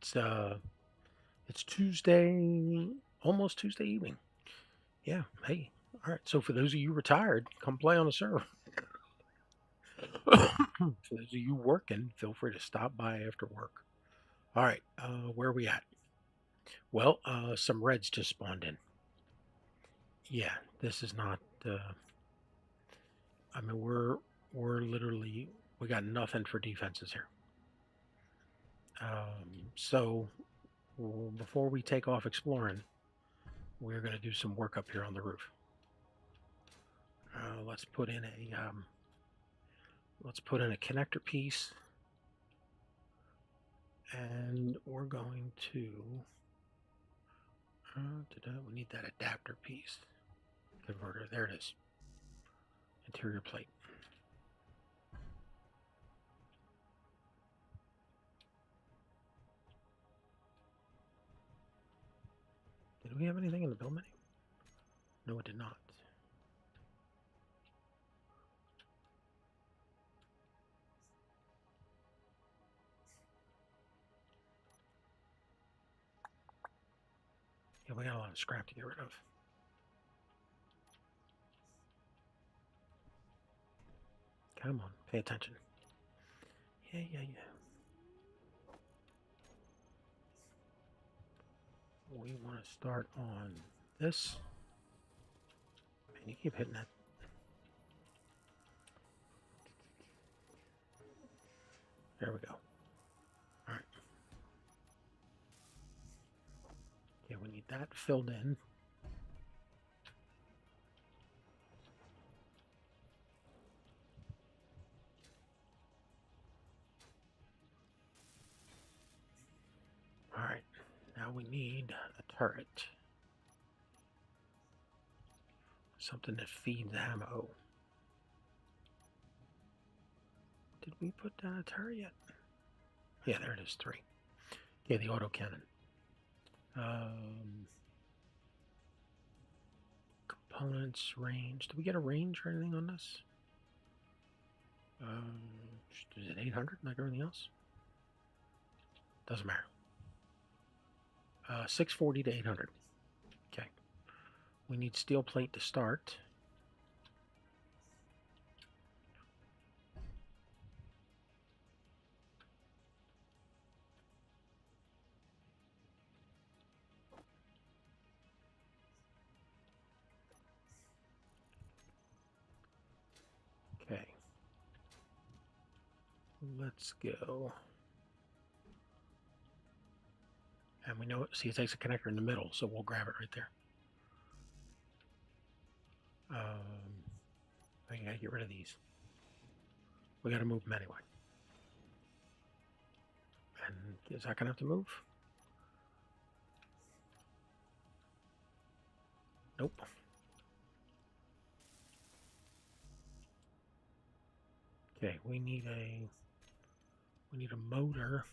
It's Tuesday, almost Tuesday evening. Yeah. Hey. All right. So for those of you retired, come play on the server. For those of you working, feel free to stop by after work. All right. Where are we at? Well, some reds just spawned in. Yeah. This is not. I mean, we're literally we got nothing for defenses here. So before we take off exploring, we're going to do some work up here on the roof. Let's put in a connector piece, and we're going to we need that adapter piece converter. There it is. Interior plate. Did we have anything in the build menu? No, it did not. Yeah, we got a lot of scrap to get rid of. Come on, pay attention. Yeah. We want to start on this. Man, you keep hitting that. There we go. All right. Yeah, we need that filled in. All right. Now we need a turret. Something that feeds ammo. Did we put down a turret yet? Yeah, there it is, 3. Yeah, the autocannon. Components, range. Did we get a range or anything on this? Is it 800 like everything else? Doesn't matter. 640 to 800. Okay. We need steel plate to start. Okay. Let's go. And we know it. See, it takes a connector in the middle, so we'll grab it right there. I gotta get rid of these. We gotta move them anyway. And is that gonna have to move? Nope. Okay, we need a motor.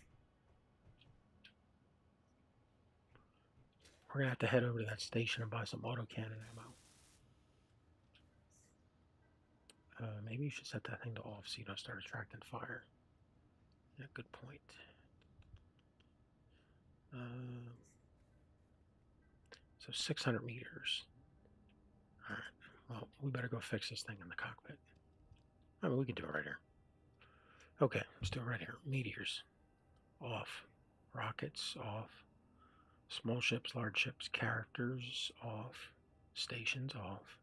We're gonna have to head over to that station and buy some autocannon ammo. Maybe you should set that thing to off so you don't start attracting fire. Yeah, good point. So 600 meters. All right. Well, we better go fix this thing in the cockpit. I mean, we can do it right here. Okay, let's do it right here. Meteors off. Rockets off. Small ships, large ships, characters off. Stations off.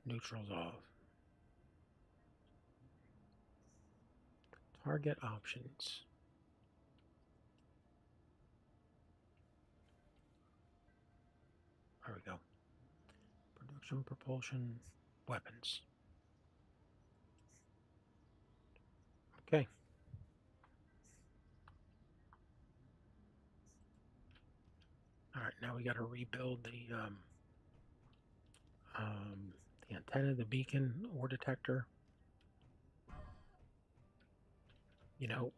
Neutrals off. Target options. There we go. Production, propulsion, weapons. Okay. All right, now we got to rebuild the antenna, the beacon, ore detector. You know,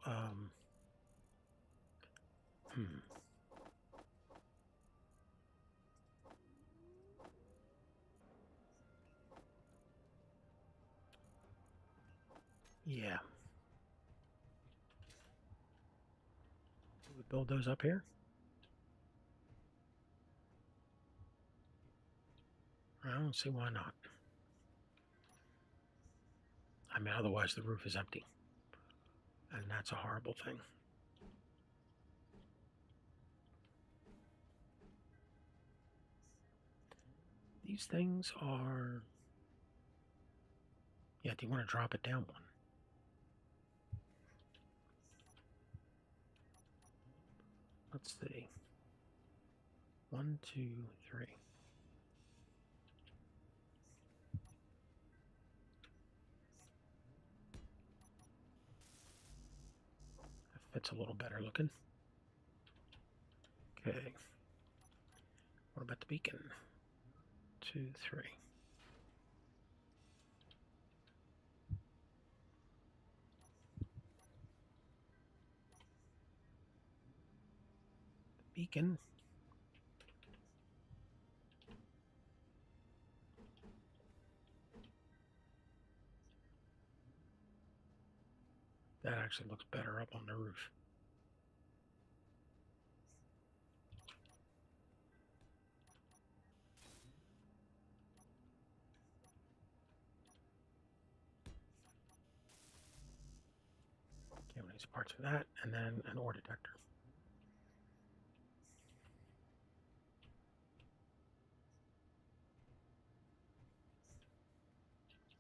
yeah. we build those up here? I don't see why not. I mean, otherwise the roof is empty. And that's a horrible thing. These things are... Yeah, do you want to drop it down one? Let's see. 1, 2, 3. That fits a little better looking. Okay. What about the beacon? 2, 3. Beacon. That actually looks better up on the roof. Okay, we need some parts for that, and then an ore detector.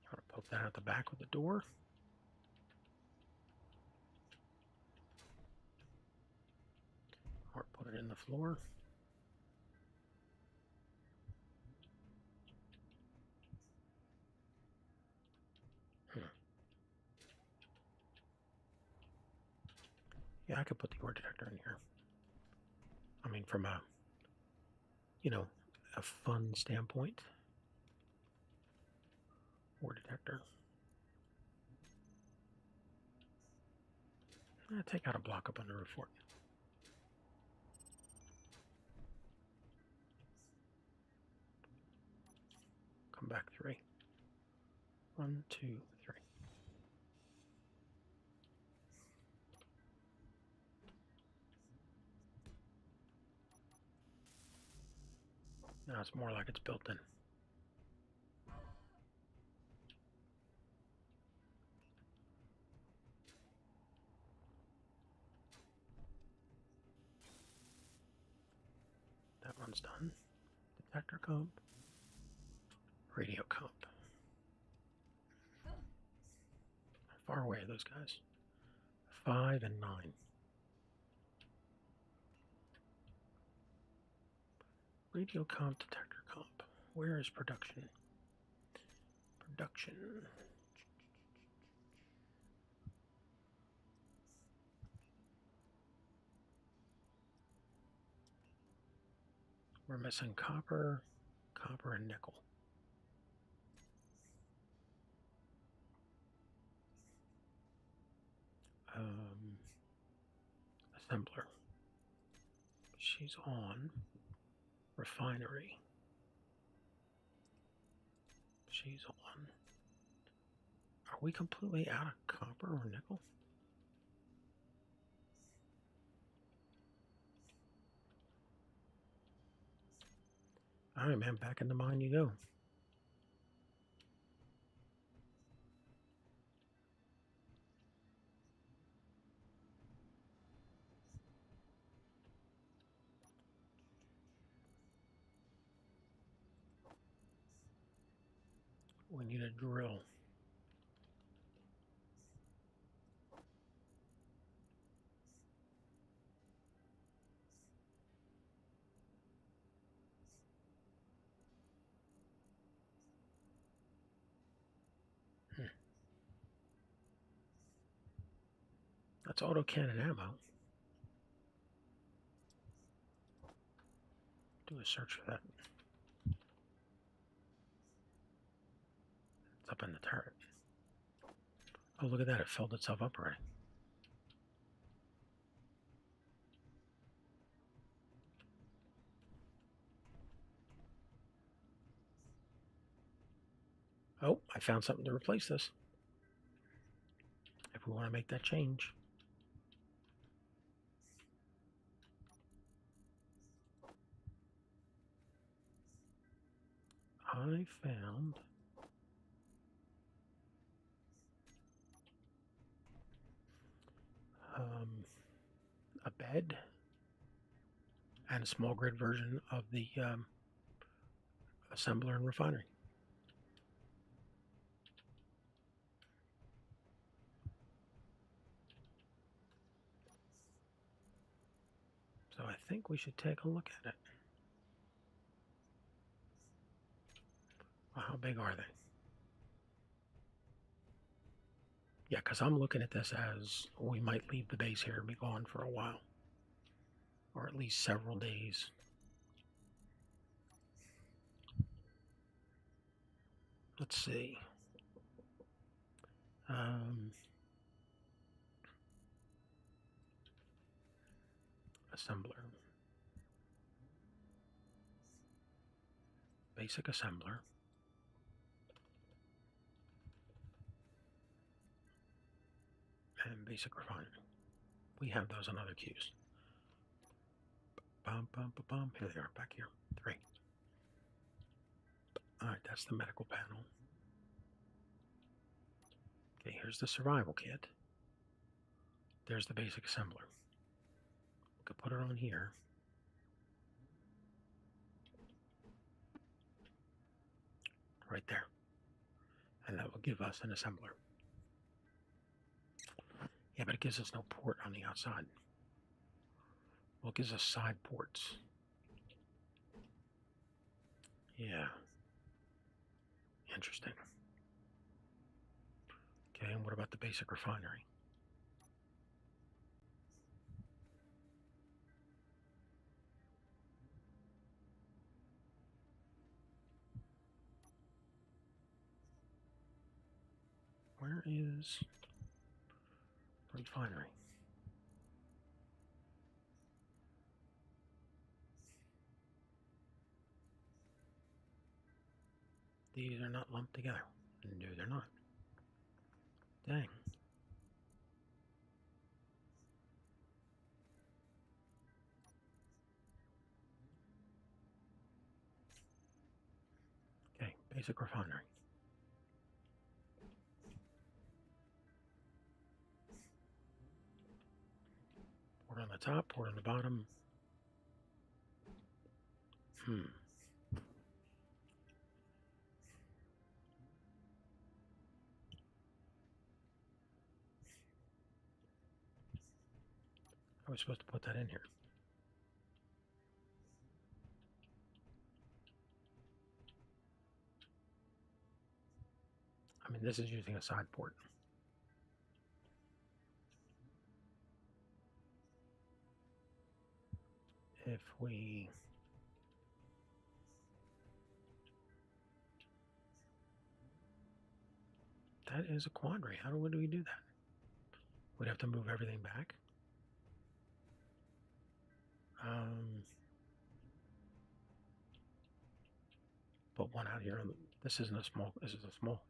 You want to poke that out the back with the door. Or put it in the floor. Yeah, I could put the ore detector in here. I mean, from a, a fun standpoint. Ore detector. Take out a block up on the roof for it. Come back 3. 1, 2, 3. Now it's more like it's built in. That one's done. Detector comp. Radio comp. How far away are those guys? 5 and 9. Radio comp, detector comp. Where is production? Production. We're missing copper, and nickel. Assembler. She's on. Refinery. She's on. Are we completely out of copper or nickel? All right, man, back in the mine you go. We need a drill. That's autocannon ammo. Do a search for that. It's up in the turret. Oh, look at that. It filled itself up already. Oh, I found something to replace this. If we want to make that change. I found a bed and a small grid version of the assembler and refinery. So I think we should take a look at it. Well, how big are they? Yeah, because I'm looking at this as we might leave the base here and be gone for a while, or at least several days. Let's see. Assembler. Basic assembler. And basic refinery. We have those on other queues. Bum, bum, bum, bum. Here they are, back here. 3. Alright, that's the medical panel. Okay, here's the survival kit. There's the basic assembler. We could put it on here. Right there. And that will give us an assembler. Yeah, but it gives us no port on the outside. Well, it gives us side ports. Yeah. Interesting. Okay, and what about the basic refinery? Where is refinery? These are not lumped together. No, they're not. Dang. Okay, basic refinery. Port on the top, port on the bottom. How are we supposed to put that in here? I mean, this is using a side port. If we that is a quandary. How do we do that? We'd have to move everything back. Put one out here. This isn't a small. This is a small.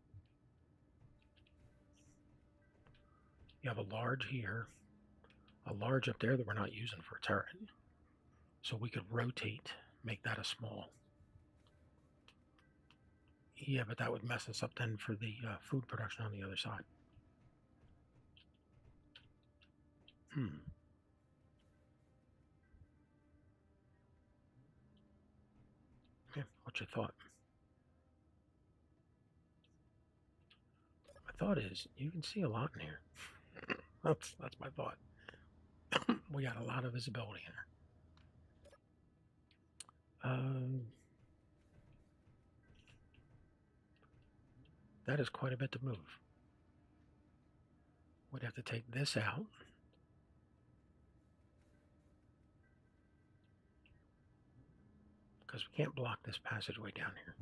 You have a large here, a large up there that we're not using for a turret. So we could rotate, make that a small. Yeah, but that would mess us up then for the food production on the other side. Yeah, what's your thought? My thought is you can see a lot in here. That's my thought. We got a lot of visibility in here. That is quite a bit to move. We'd have to take this out. Because we can't block this passageway down here.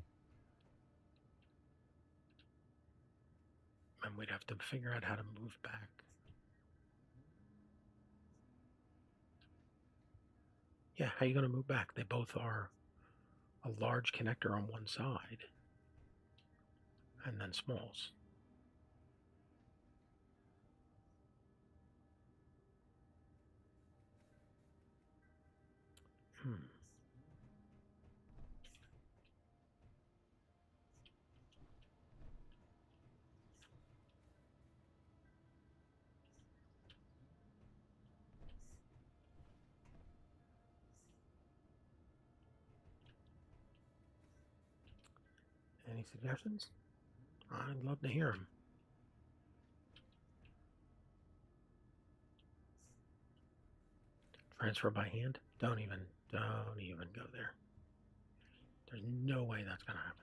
And we'd have to figure out how to move back. Yeah, how are you going to move back? They both are a large connector on one side and then smalls. Any suggestions? I'd love to hear them. Transfer by hand? Don't even go there. There's no way that's going to happen.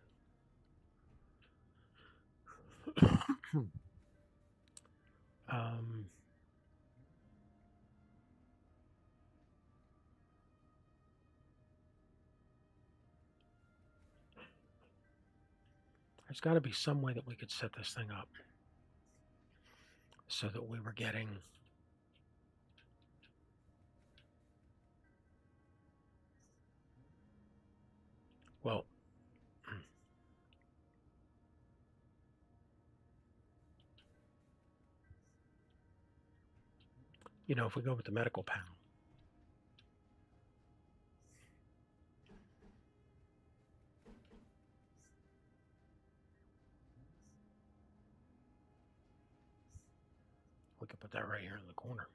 There's got to be some way that we could set this thing up so that we were getting well, if we go with the medical panel, we could put that right here in the corner.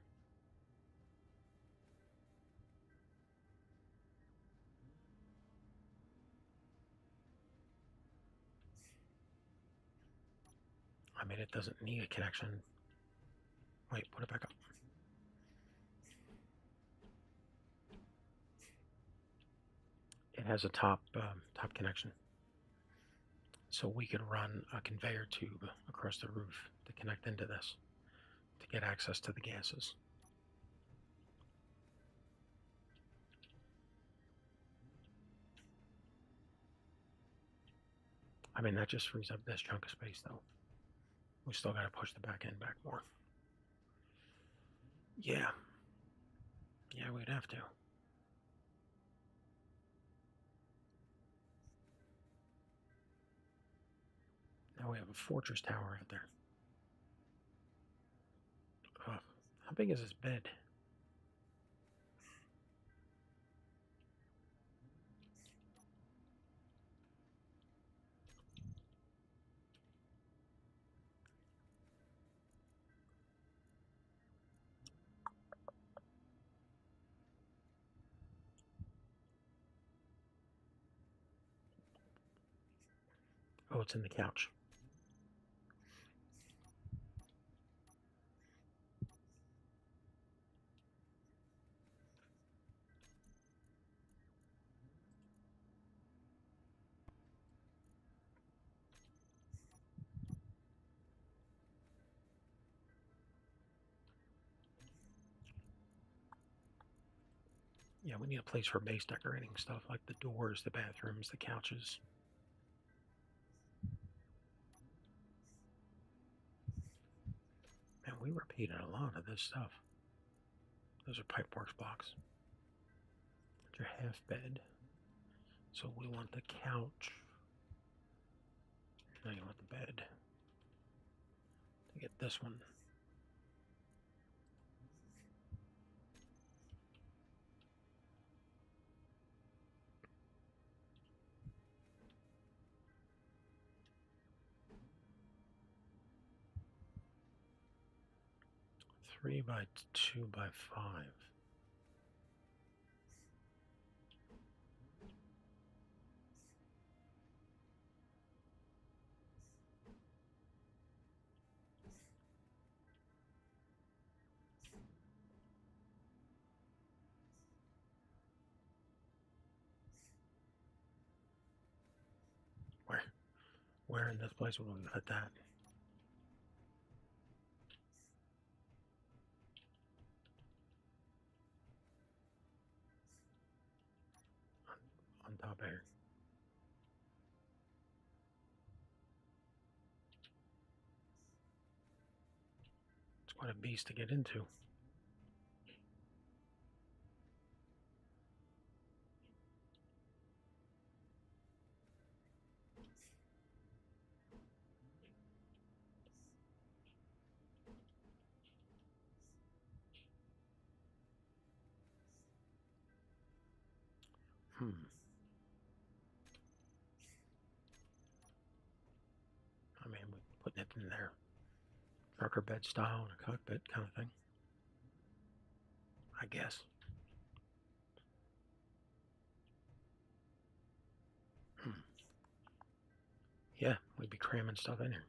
I mean, it doesn't need a connection. Wait, put it back up. It has a top connection. So we could run a conveyor tube across the roof to connect into this to get access to the gases. I mean, that just frees up this chunk of space, though. We still got to push the back end back more. Yeah. Yeah, we'd have to. Now we have a fortress tower out there. How big is this bed? Oh, it's in the couch. Yeah, we need a place for base decorating stuff like the doors, the bathrooms, the couches. Man, we repeated a lot of this stuff. Those are pipeworks blocks. That's your half bed. So we want the couch. Now you want the bed. To get this one. Three by 2 by 5. Where in this place would we put that? On top here. It's quite a beast to get into. I mean, we're putting it in there. Trucker bed style and a cockpit kind of thing. I guess. Yeah, we'd be cramming stuff in here.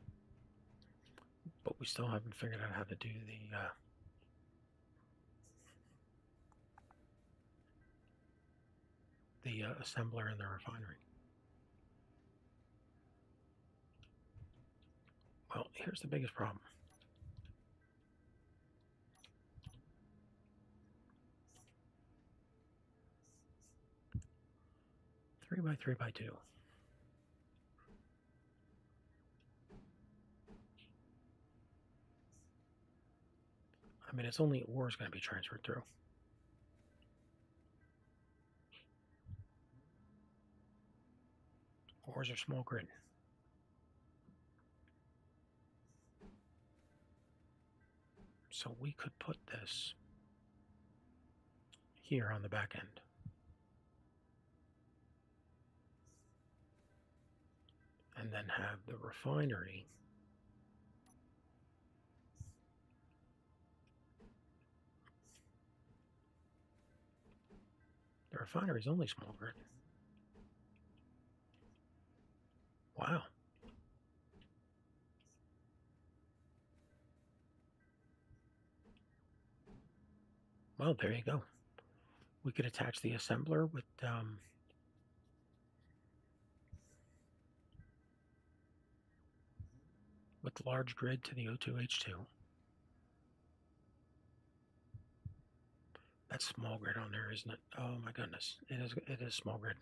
But we still haven't figured out how to do the assembler in the refinery. Well, here's the biggest problem. Three by 3x2. I mean, it's only ore is going to be transferred through. Ores are small grid. So we could put this here on the back end. And then have the refinery is only small grid. Wow. Well, there you go. We could attach the assembler with large grid to the O2H2. That's small grid on there, isn't it? Oh my goodness. It is small grid.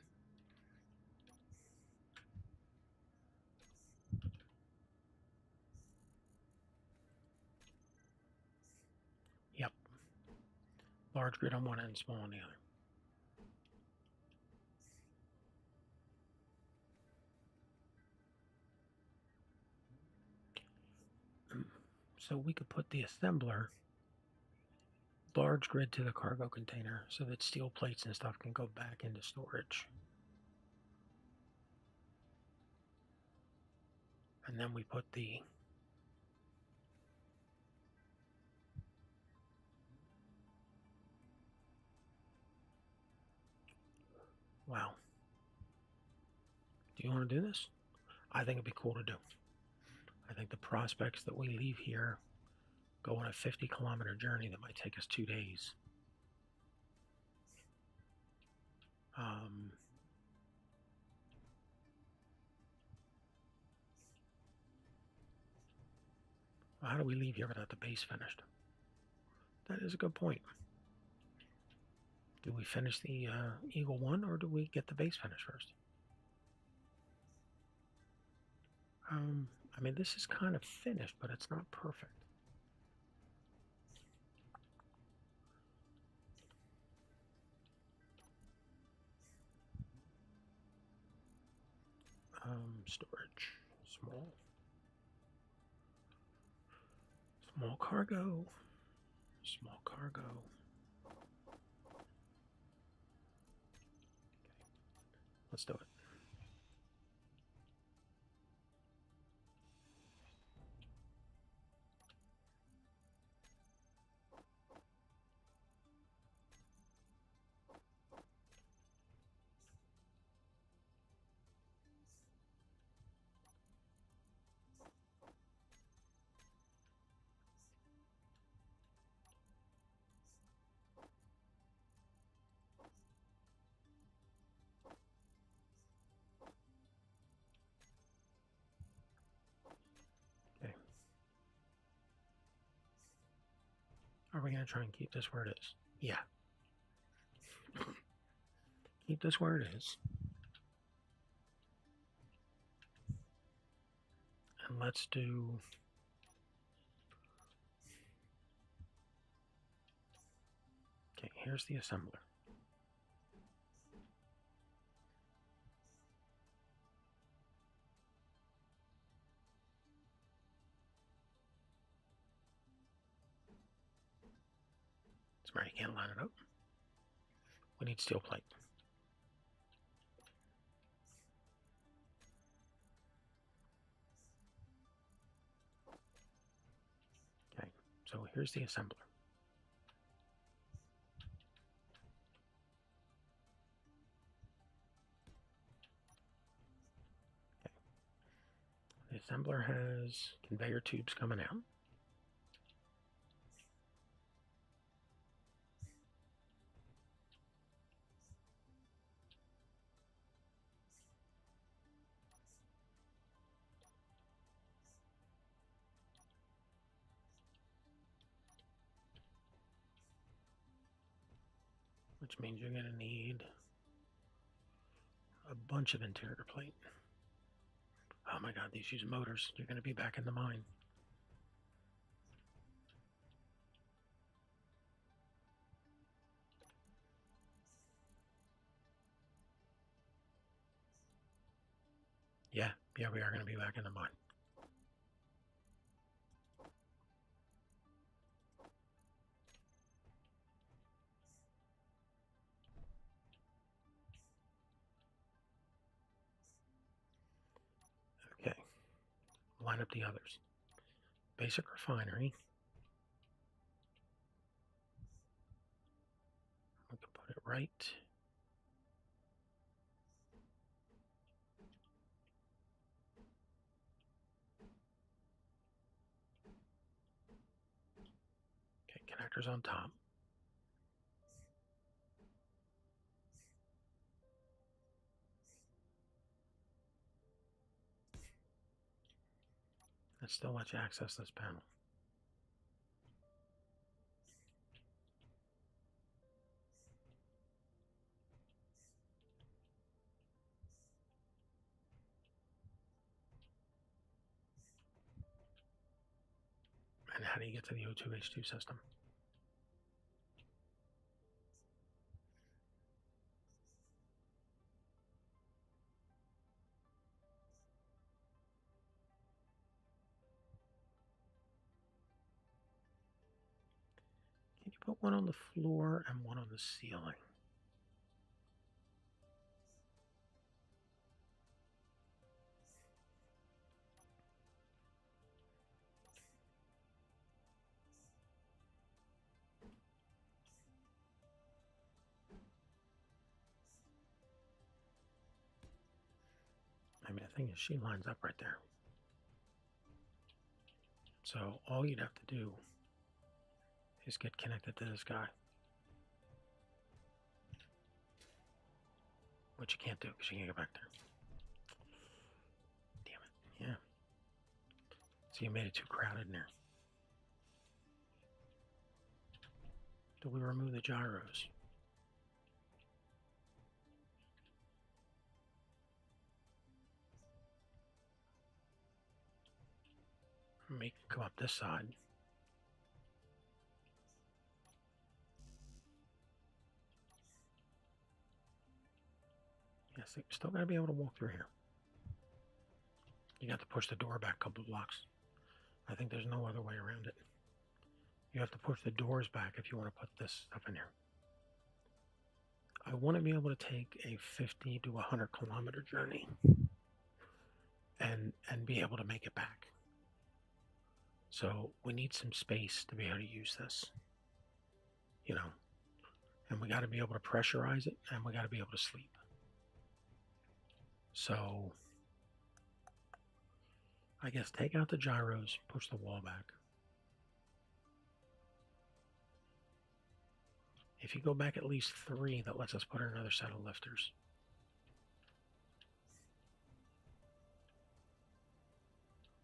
Yep. Large grid on one end, small on the other. So we could put the assembler large grid to the cargo container so that steel plates and stuff can go back into storage. And then we put the wow. Do you want to do this? I think it'd be cool to do. I think the prospects that we leave here go on a 50-kilometer journey that might take us 2 days. How do we leave here without the base finished? That is a good point. Do we finish the Eagle 1 or do we get the base finished first? I mean, this is kind of finished, but it's not perfect. Storage, small cargo, small cargo. Okay. Let's do it. Are we going to try and keep this where it is? Yeah. Keep this where it is. And let's do... Okay, here's the assembler. Sorry, you can't line it up. We need steel plate. Okay, so here's the assembler. Okay. assembler has conveyor tubes coming out. Which means you're going to need a bunch of interior plate. Oh my god, these use motors. You're going to be back in the mine. Yeah, we are going to be back in the mine. Okay, line up the others. Basic refinery. We can put it right. Okay, connectors on top. That still lets you access this panel. And how do you get to the O2H2 system? Can you put one on the floor and one on the ceiling? I mean, the thing is, she lines up right there. So all you'd have to do is get connected to this guy. Which you can't do because you can't get back there. Damn it. Yeah. So you made it too crowded in there. Do we remove the gyros? Make it come up this side. Yes, you're still got to be able to walk through here. You got to push the door back a couple blocks. I think there's no other way around it. You have to push the doors back if you want to put this stuff in here. I want to be able to take a 50 to 100 kilometer journey and be able to make it back. So we need some space to be able to use this, you know, and we got to be able to pressurize it and we got to be able to sleep. So I guess take out the gyros, push the wall back. If you go back at least 3, that lets us put in another set of lifters.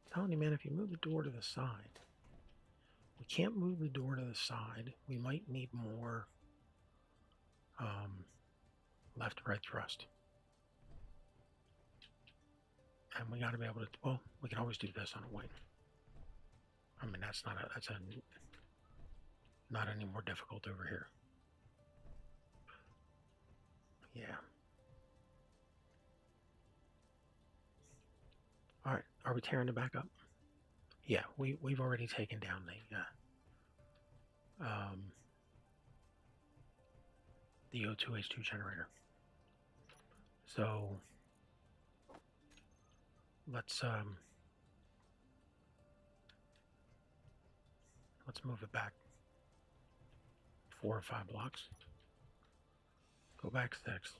I'm telling you, man, if you move the door to the side, we can't move the door to the side. We might need more left-right thrust. And we got to be able to, well, we can always do this on a wing. I mean, that's not any more difficult over here. Yeah. All right, are we tearing it back up? Yeah, we've already taken down the O2H2 generator. So let's move it back 4 or 5 blocks. Go back 6.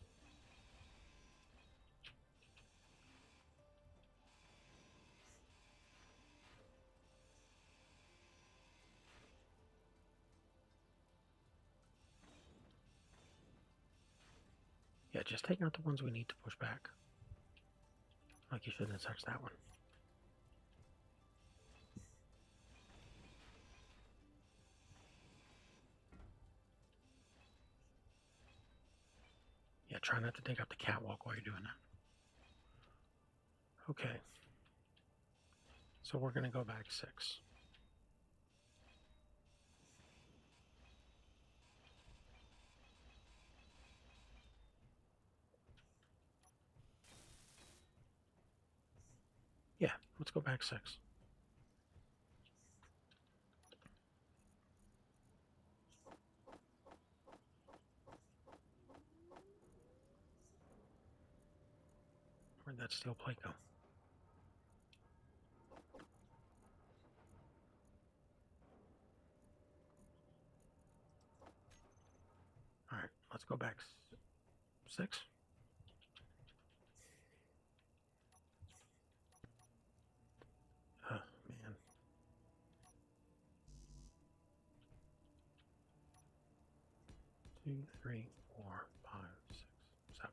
Yeah, just take out the ones we need to push back. Like you shouldn't have touched that one. Yeah, try not to take out the catwalk while you're doing that. Okay. So we're going to go back 6. Yeah, let's go back 6. Where'd that steel plate go? All right, let's go back 6. Oh, man. 2, 3, 4, 5, 6, 7.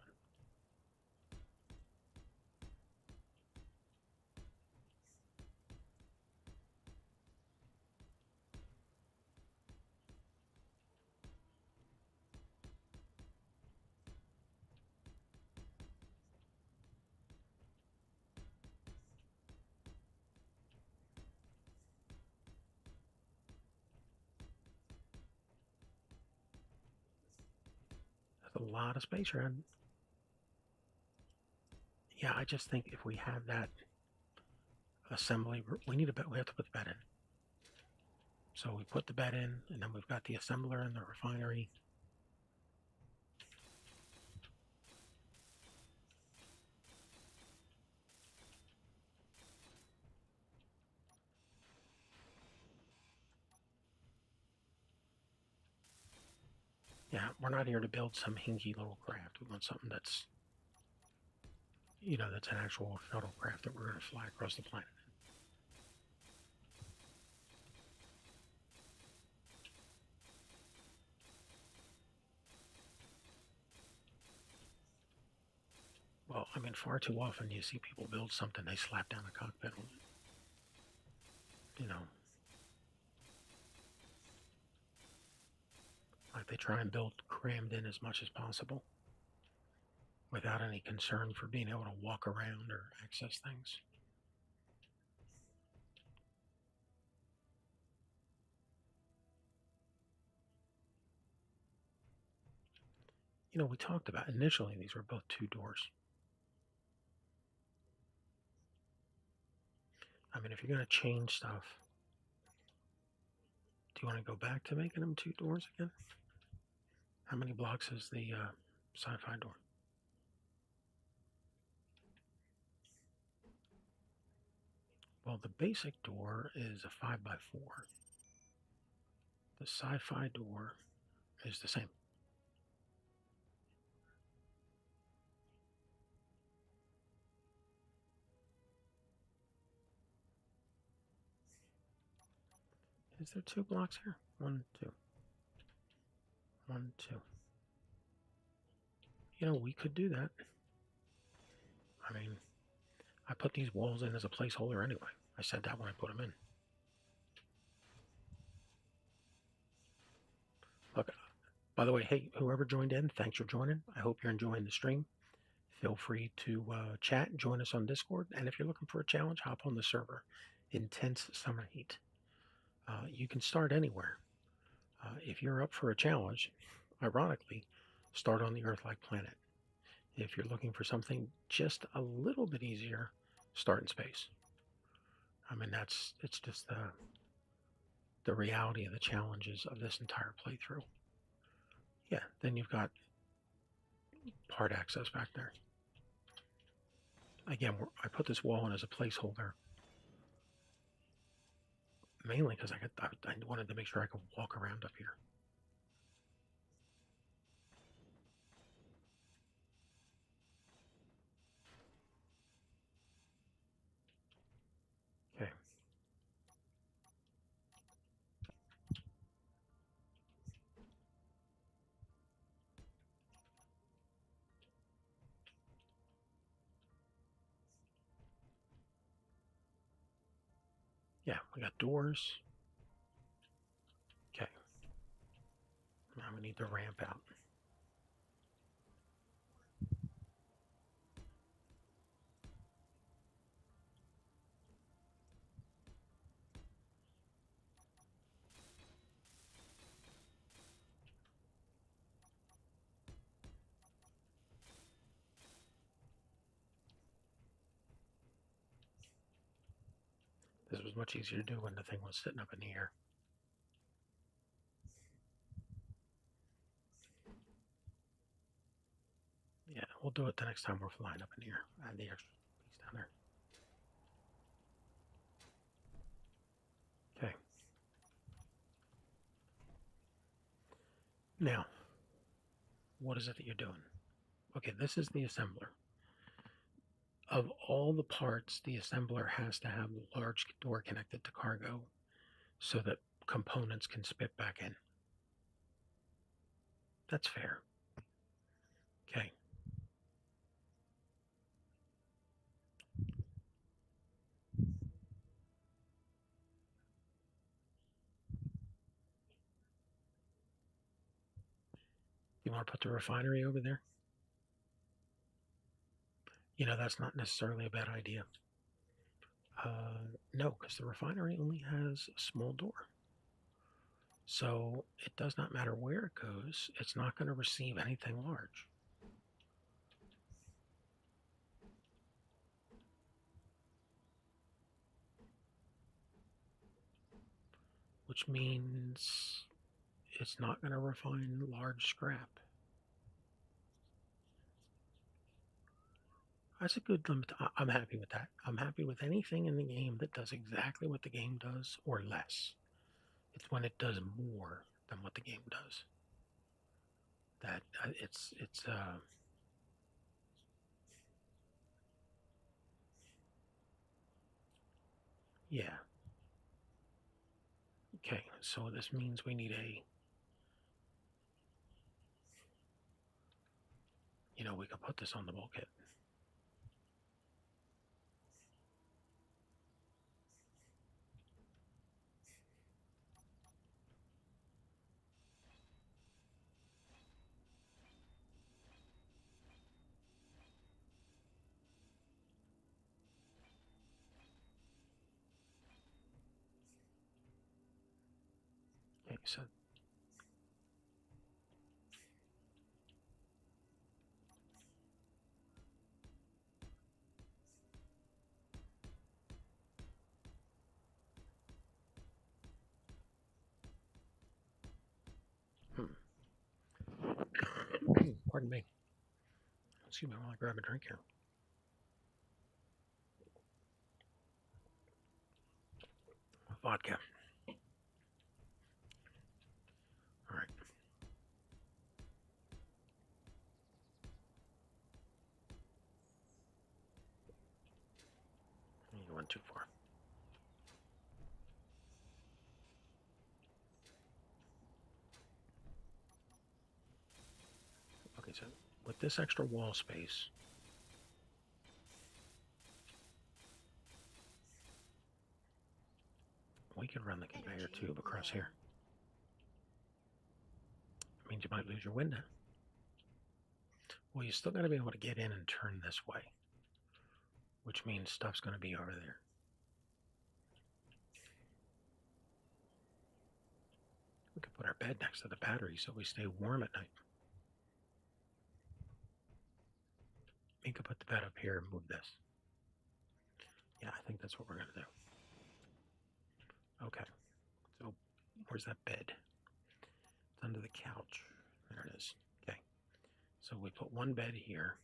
That's a lot of space around. Yeah, I just think if we have that assembly, we have to put the bed in. So we put the bed in, and then we've got the assembler in the refinery. Yeah, we're not here to build some hinky little craft. We want something that's, that's an actual shuttlecraft that we're going to fly across the planet. Well, I mean, far too often you see people build something, they slap down a cockpit on it. Like they try and build crammed in as much as possible without any concern for being able to walk around or access things. We talked about initially these were both 2 doors. I mean, if you're going to change stuff, do you want to go back to making them 2 doors again? How many blocks is the sci-fi door? Well, the basic door is a 5x4. The sci-fi door is the same. Is there 2 blocks here? 1, 2. 1, 2. We could do that. I mean, I put these walls in as a placeholder anyway. I said that when I put them in. Look, by the way, hey, whoever joined in, thanks for joining. I hope you're enjoying the stream. Feel free to chat, join us on Discord, and if you're looking for a challenge, hop on the server. Intense Summer Heat. You can start anywhere. If you're up for a challenge, ironically, start on the Earth-like planet. If you're looking for something just a little bit easier, start in space. I mean, it's just the reality of the challenges of this entire playthrough. Yeah, then you've got part access back there. Again, I put this wall in as a placeholder, mainly because I wanted to make sure I could walk around up here. Okay. Yeah, we got doors. Okay. Now we need the ramp out. This was much easier to do when the thing was sitting up in the air. Yeah, we'll do it the next time we're flying up in the air. Add the extra piece down there. Okay. Now, what is it that you're doing? Okay, this is the assembler. Of all the parts, the assembler has to have the large door connected to cargo so that components can spit back in. That's fair. Okay. You want to put the refinery over there? That's not necessarily a bad idea. No, because the refinery only has a small door. So it does not matter where it goes, it's not going to receive anything large. Which means it's not going to refine large scrap. That's a good limit. I'm happy with that. I'm happy with anything in the game that does exactly what the game does or less. It's when it does more than what the game does that yeah. Okay, so this means we need we could put this on the bulkhead. Okay, so pardon me. Excuse me while I grab a drink here. Vodka. All right. You went too far. Okay, so with this extra wall space, we can run the conveyor tube across here. It means you might lose your window. Well, you still got to be able to get in and turn this way, which means stuff's going to be over there. We could put our bed next to the battery so we stay warm at night. We could put the bed up here and move this. Yeah, I think that's what we're going to do. Okay, so where's that bed? It's under the couch. There it is. Okay, so we put one bed here.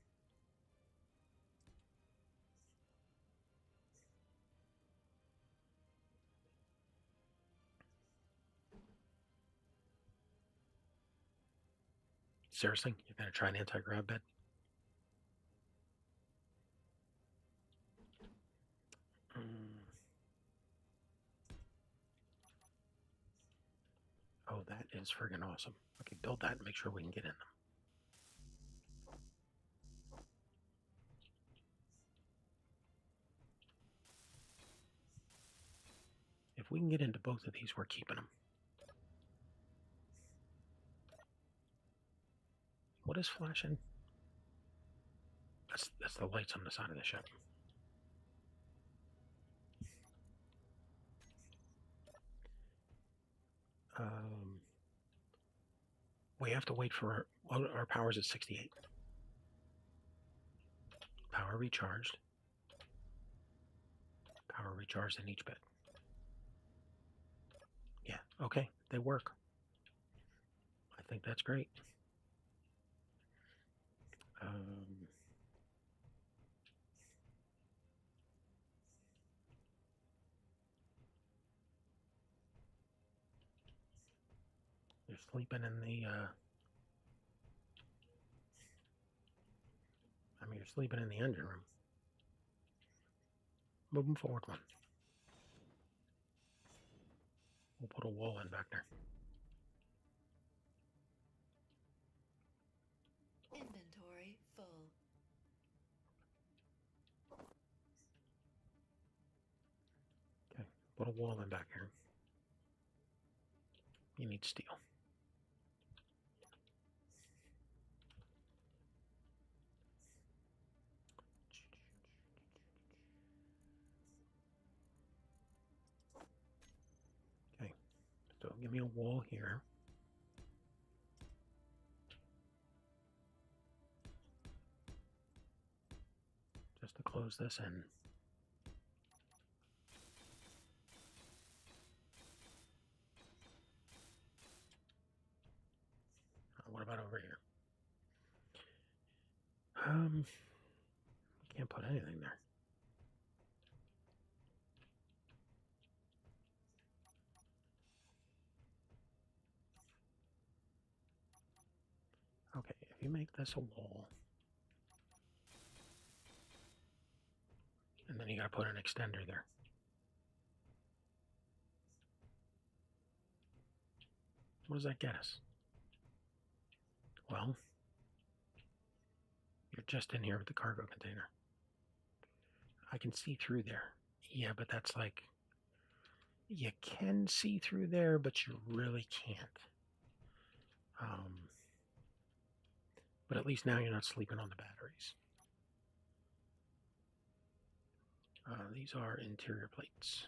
Seriously, you're going to try an anti-grav bed? Oh, that is friggin' awesome. Okay, build that and make sure we can get in them. If we can get into both of these, we're keeping them. What is flashing? That's the lights on the side of the ship. We have to wait for our power's at 68. Power recharged. Power recharged in each bit. Yeah, okay, they work. I think that's great. You're sleeping in the, you're sleeping in the engine room. Move them forward one. We'll put a wall in back there. Inventory full. Okay, put a wall in back here. You need steel. Okay, so give me a wall here. Just to close this in. What about over here? Can't put anything there. Okay, if you make this a wall, and then you gotta put an extender there. What does that get us? Well, you're just in here with the cargo container. I can see through there. Yeah, but that's like, you can see through there, but you really can't. But at least now you're not sleeping on the batteries. These are interior plates.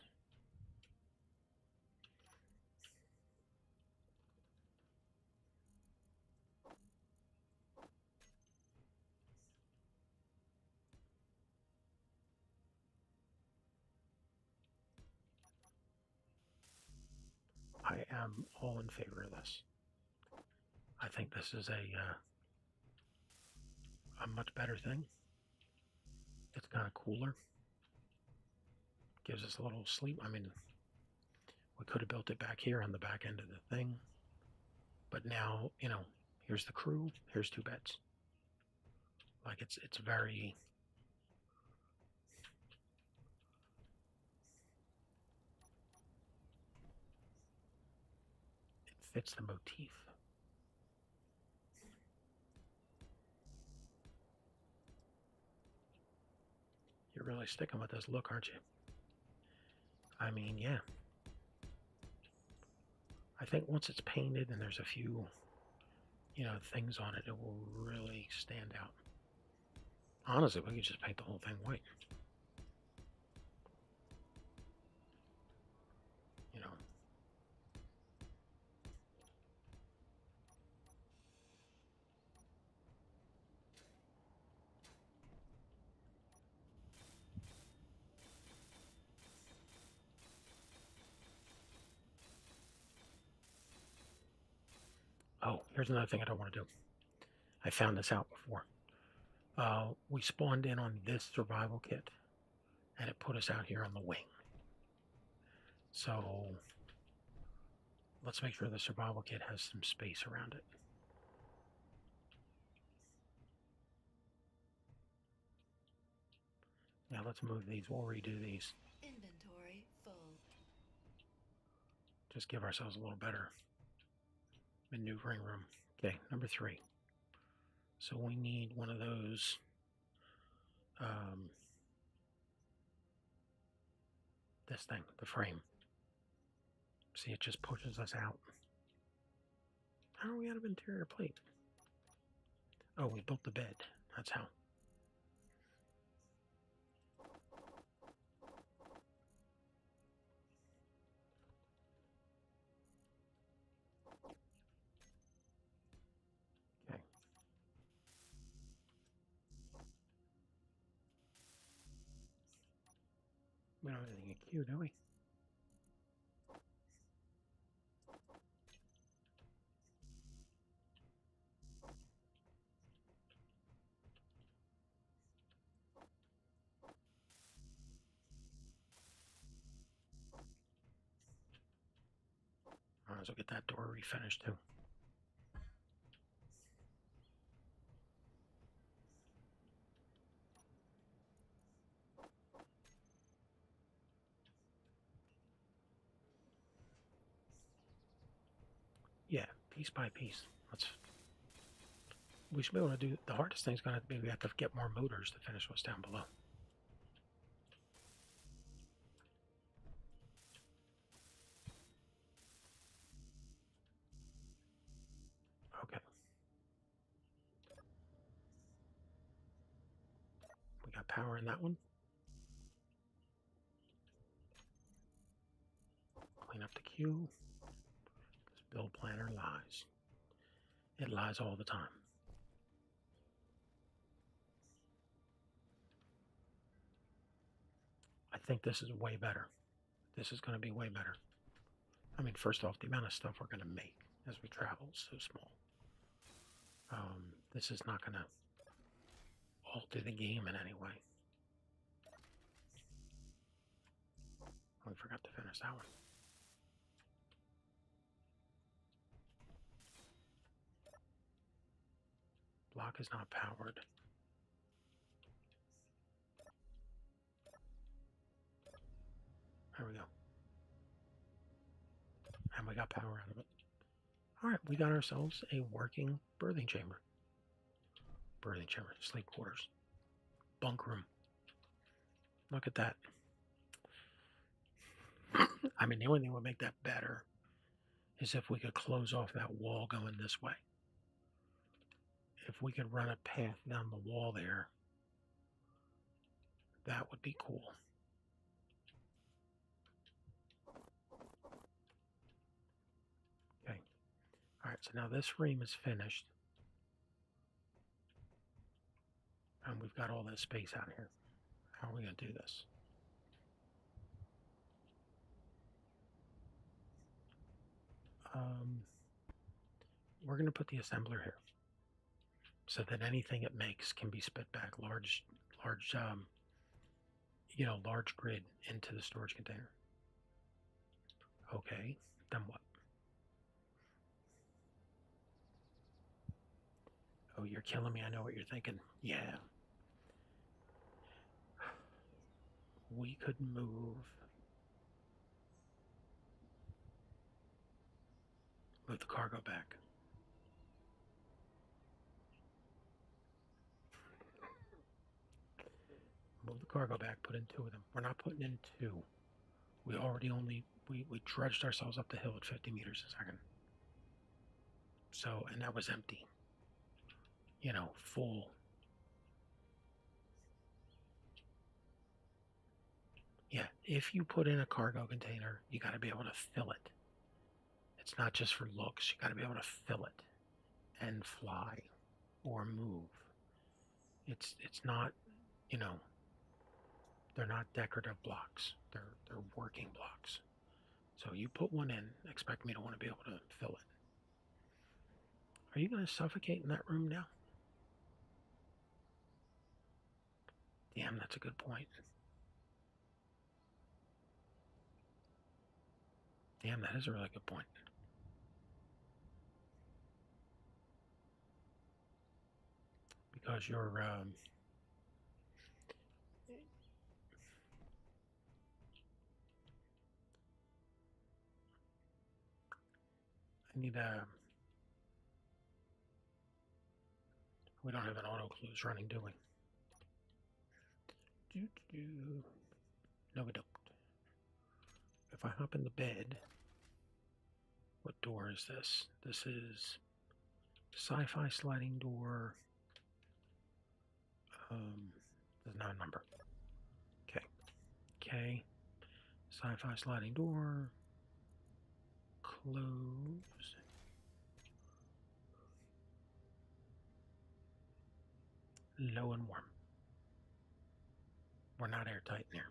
I am all in favor of this. I think this is a much better thing. It's kind of cooler. Gives us a little sleep. I mean, we could have built it back here on the back end of the thing. But now, here's the crew. Here's 2 beds. Like, it's very... It fits the motif. You're really sticking with this look, aren't you? I mean, yeah. I think once it's painted and there's a few, things on it, it will really stand out. Honestly, we could just paint the whole thing white. Oh, here's another thing I don't want to do. I found this out before. We spawned in on this survival kit, and it put us out here on the wing. So let's make sure the survival kit has some space around it. Yeah, let's move these. We'll redo these. Inventory full. Just give ourselves a little better maneuvering room. Okay, number 3. So we need one of those this thing, the frame. See, it just pushes us out. How are we out of interior plate? Oh, we built the bed. That's how. Okay. We don't have anything in queue, do we? Might as well get that door refinished too. Yeah, piece by piece. We should be able to do. The hardest thing's going to be we have to get more motors to finish what's down below. Okay. We got power in that one. Clean up the queue. This build planner lies. It lies all the time. I think this is way better. This is going to be way better. I mean, first off, the amount of stuff we're going to make as we travel is so small. This is not going to alter the game in any way. Oh, we forgot to finish that one. Block is not powered. There we go. And we got power out of it. All right, we got ourselves a working birthing chamber. Birthing chamber, sleep quarters, bunk room. Look at that. I mean, the only thing that would make that better is if we could close off that wall going this way. If we could run a path down the wall there, that would be cool. Okay. All right, so now this ream is finished. And we've got all this space out here. How are we going to do this? We're going to put the assembler here so that anything it makes can be spit back large grid into the storage container. Okay, then what? Oh, you're killing me. I know what you're thinking. Yeah. We could move the cargo back. Move the cargo back, put in two of them. We're not putting in two. We already we trudged ourselves up the hill at 50 meters a second. So, and that was empty. You know, full. Yeah, if you put in a cargo container, you got to be able to fill it. It's not just for looks. You got to be able to fill it and fly or move. It's not, you know, they're not decorative blocks. They're working blocks. So you put one in, expect me to want to be able to fill it. Are you going to suffocate in that room now? Damn, that's a good point. Damn, that is a really good point. Because you're, I need we don't have an auto close running, do we? No, we don't. If I hop in the bed, What door is this? This is sci-fi sliding door. There's not a number. Okay. Okay. Sci-fi sliding door. Close. Low and warm. We're not airtight in here.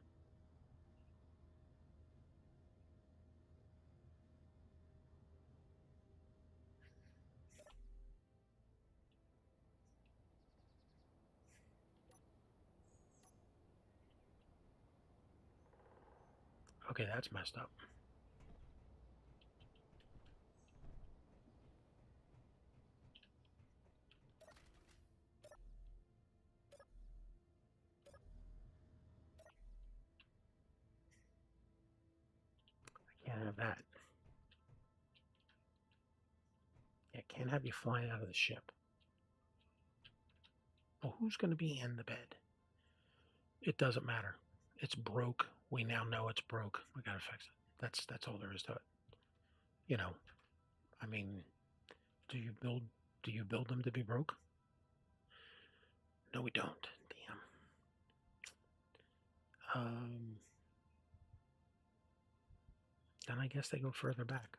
Okay, that's messed up. I can't have that. Yeah, can't have you flying out of the ship. Well, who's going to be in the bed? It doesn't matter. It's broke. We now know it's broke. We got to fix it. That's all there is to it. You know, I mean, do you build them to be broke? No, we don't. Damn. Then I guess they go further back.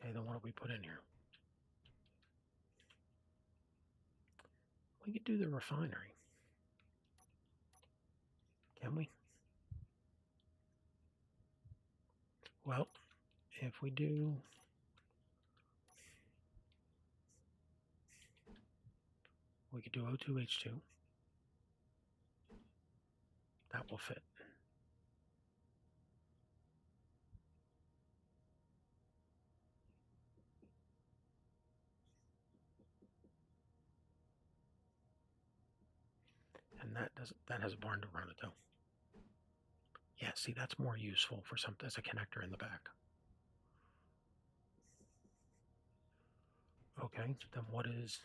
Okay, then what do we put in here? We could do the refinery. Can we? Well, if we do... We could do O2H2. That will fit. And that has a barn door on it though. Yeah, see, that's more useful for something as a connector in the back. Okay, then what is...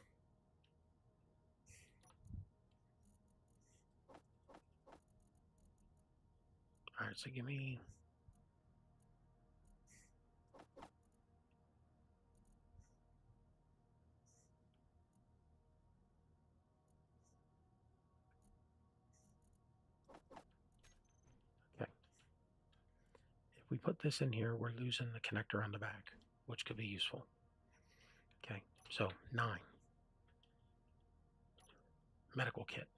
Alright, so give me... Okay. If we put this in here, we're losing the connector on the back, which could be useful. Okay, so 9. Medical kit.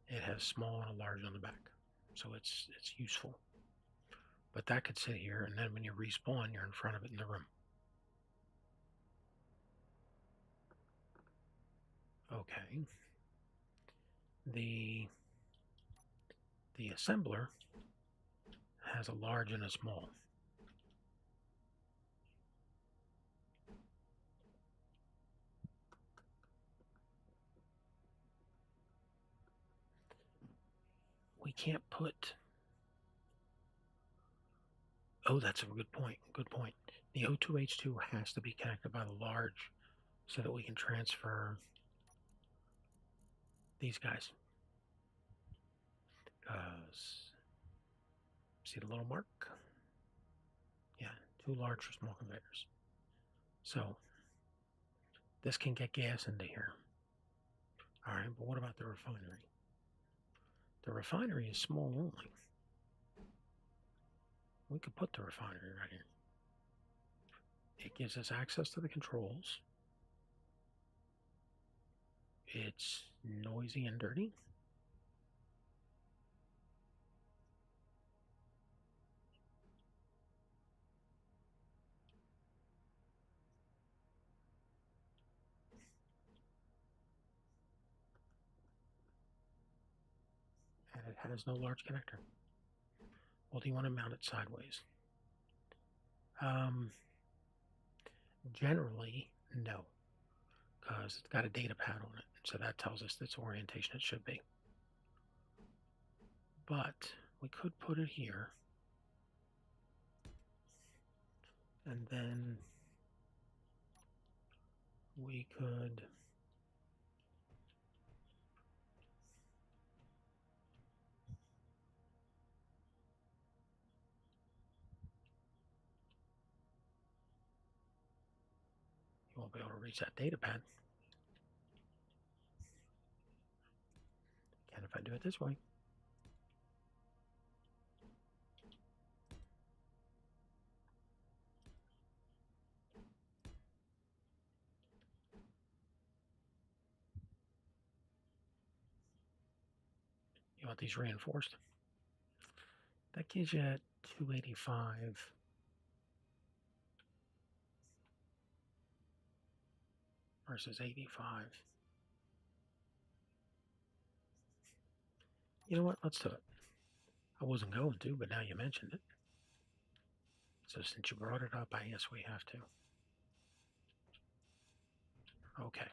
It has small and a large on the back, so it's useful. But that could sit here, and then when you respawn, you're in front of it in the room. Okay. The assembler has a large and a small. We can't put... Oh, that's a good point. Good point. The O2H2 has to be connected by the large so that we can transfer these guys. See the little mark? Yeah, 2 large or small conveyors. So this can get gas into here. All right, but what about the refinery? The refinery is small only. We could put the refinery right here. It gives us access to the controls. It's noisy and dirty. And it has no large connector. Well, do you want to mount it sideways? Generally, no, because it's got a data pad on it, so that tells us its orientation it should be. But we could put it here, and then we could won't be able to reach that data pad. Can if I do it this way. You want these reinforced? That gives you 285. Versus 85. You know what? Let's do it. I wasn't going to, but now you mentioned it. So since you brought it up, I guess we have to. Okay.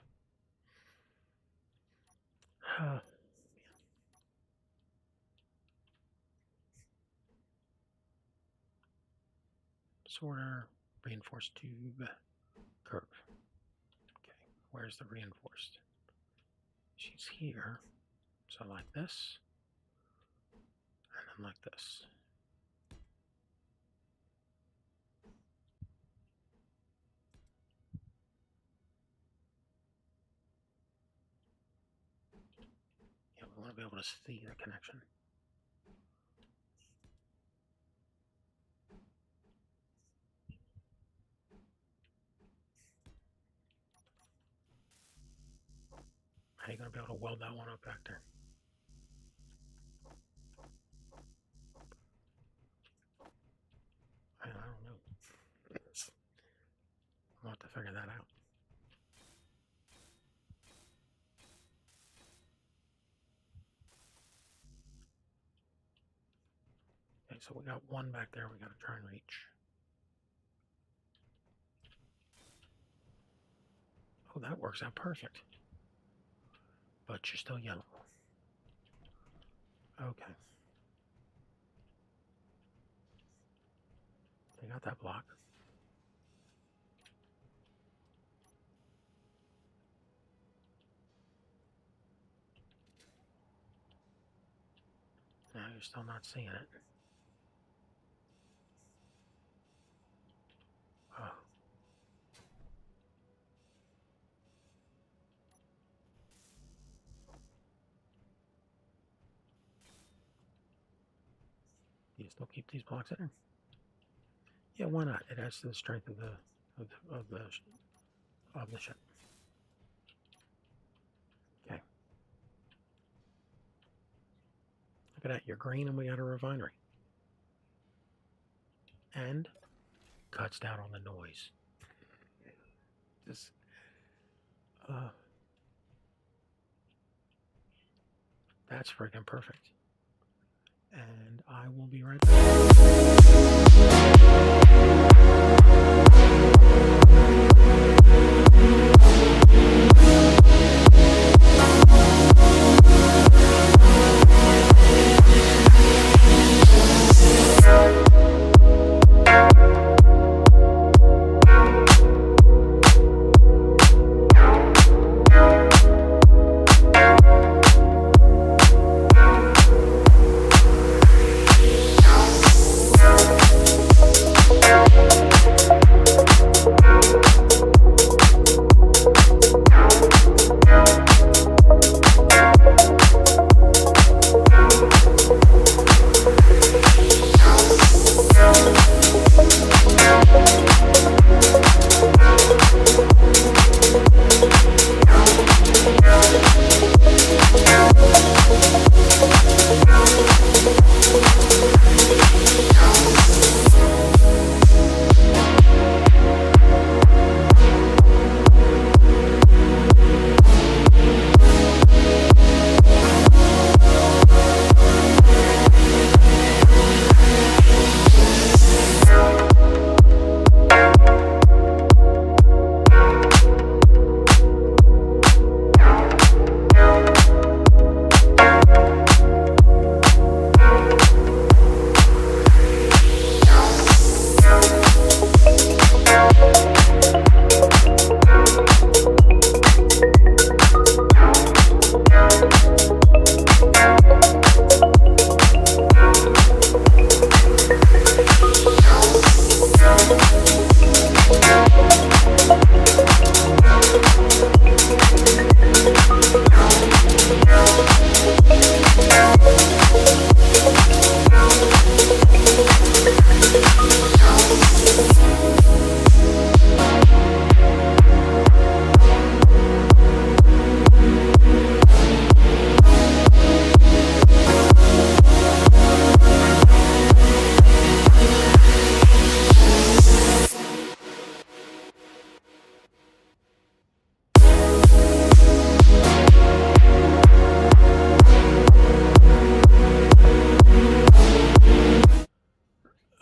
Sorter, reinforced tube, curve. Okay, where's the reinforced? She's here. So like this, and then like this. Yeah, we want to be able to see the connection. How are you going to be able to weld that one up back there? I don't know. We'll have to figure that out. Okay, so we got one back there we got to try and reach. Oh, that works out perfect. But you're still yellow. Okay. They got that block. No, you're still not seeing it. Oh. Do you still keep these blocks in? Yeah, why not? It adds to the strength of the ship. Okay. Look at that. You're green, and we got a refinery. And cuts down on the noise. Just that's freaking perfect. And I will be right back.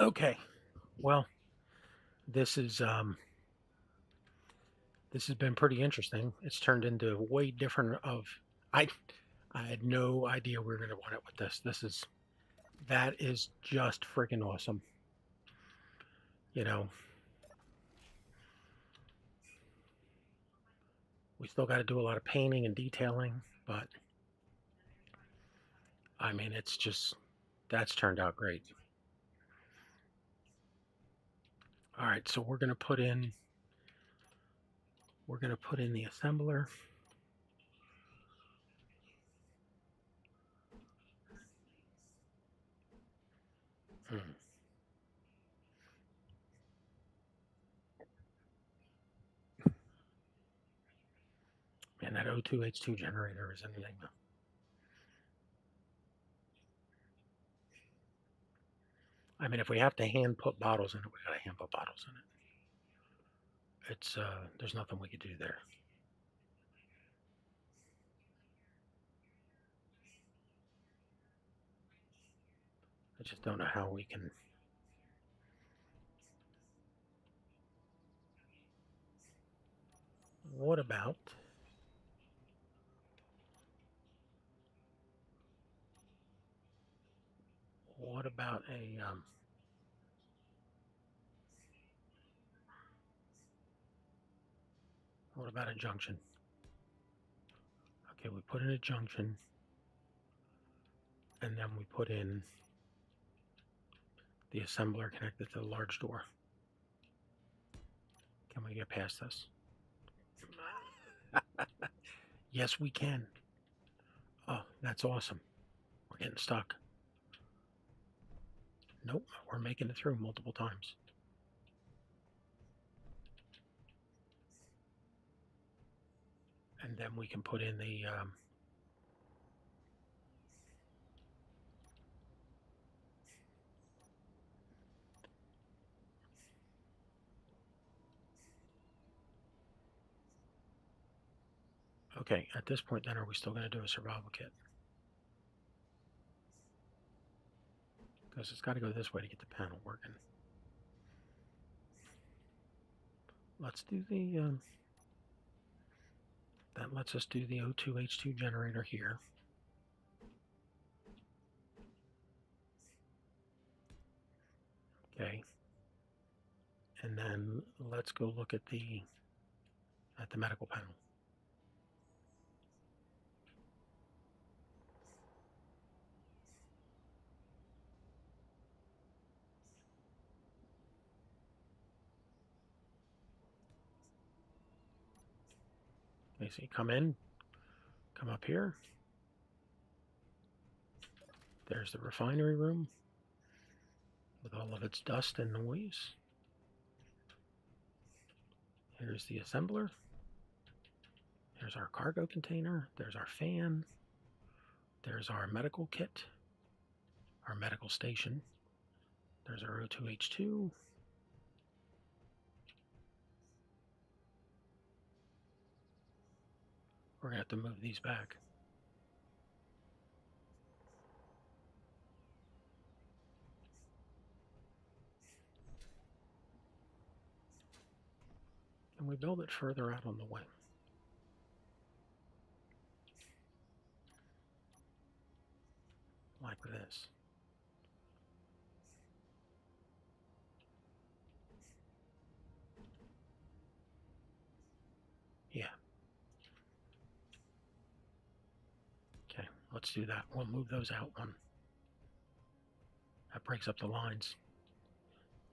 Okay, well, this is this has been pretty interesting. It's turned into way different of I I had no idea we were going to want it with this. That is just freaking awesome. You know, we still got to do a lot of painting and detailing, but I mean, it's just that's turned out great. All right, so we're going to put in the assembler. Hmm. And that O2H2 generator is anything. I mean, if we have to hand put bottles in it, we got to hand put bottles in it. It's there's nothing we could do there. I just don't know how we can. What about what about a junction? Okay, we put in a junction, and then we put in the assembler connected to the large door. Can we get past this? Yes, we can. Oh, that's awesome. We're getting stuck. Nope, we're making it through multiple times. And then we can put in the okay, at this point then, are we still going to do a survival kit? Because it's got to go this way to get the panel working. Let's do the, that lets us do the O2H2 generator here. Okay. And then let's go look at the medical panel. Okay, so you come in, come up here. There's the refinery room with all of its dust and noise. Here's the assembler. There's our cargo container. There's our fan. There's our medical kit, our medical station. There's our O2H2. We're going to have to move these back. And we build it further out on the wing. Like this. Yeah. Okay, let's do that. We'll move those out one. That breaks up the lines.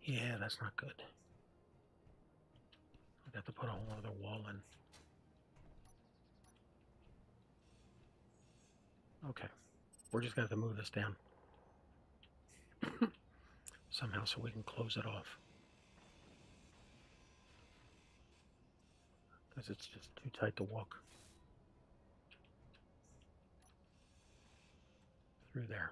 Yeah, that's not good. I got to put a whole other wall in. Okay, we're just going to have to move this down. somehow so we can close it off. Because it's just too tight to walk through there.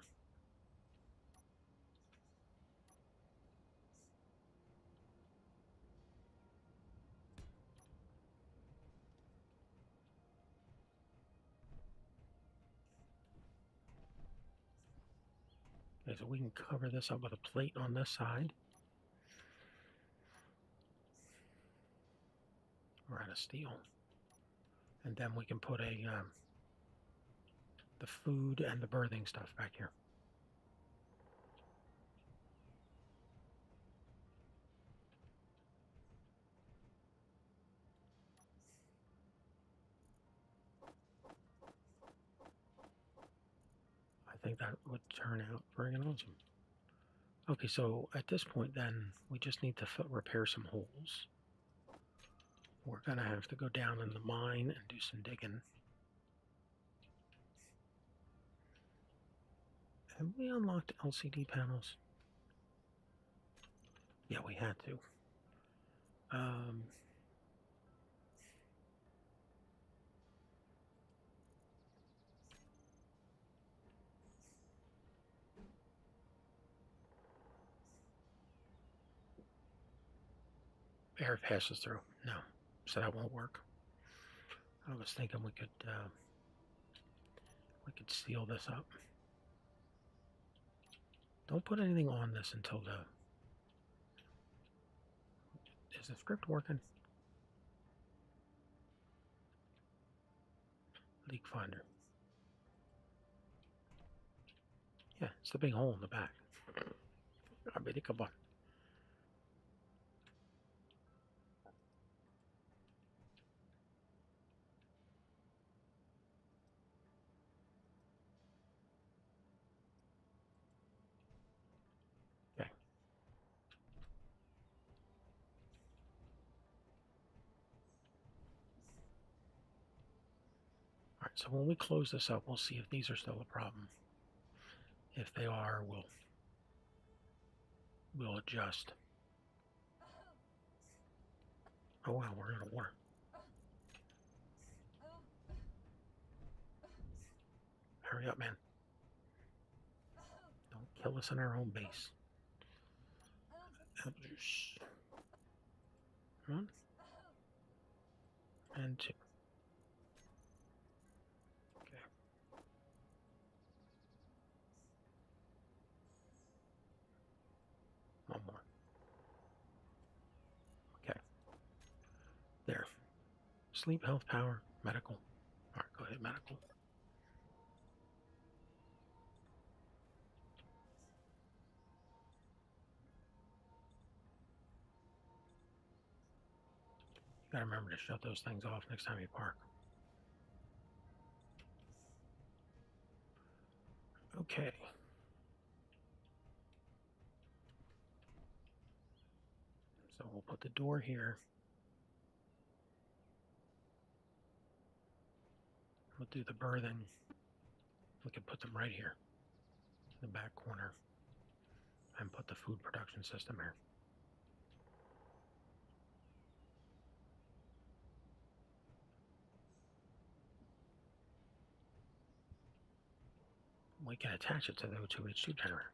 Okay, so we can cover this up with a plate on this side. Or out of steel. And then we can put the food and the birthing stuff back here. I think that would turn out friggin' awesome. Okay, so at this point then, we just need to repair some holes. We're gonna have to go down in the mine and do some digging. Have we unlocked LCD panels? Yeah, we had to. Air passes through. No, so that won't work. I was thinking we could seal this up. Don't put anything on this until the... Is the script working? Leak finder. Yeah, it's the big hole in the back. I bet it come on. Okay. All right, so when we close this up, we'll see if these are still a problem. If they are, we'll adjust. Oh wow, we're out of water. Hurry up, man. Don't kill us in our own base. Apple juice. 1 and 2. Okay. One more. Okay. There. Sleep, health, power, medical. All right, go ahead, medical. You gotta remember to shut those things off next time you park. Okay. So we'll put the door here. We'll do the berthing. We can put them right here in the back corner and put the food production system here. We can attach it to the O2H2 generator.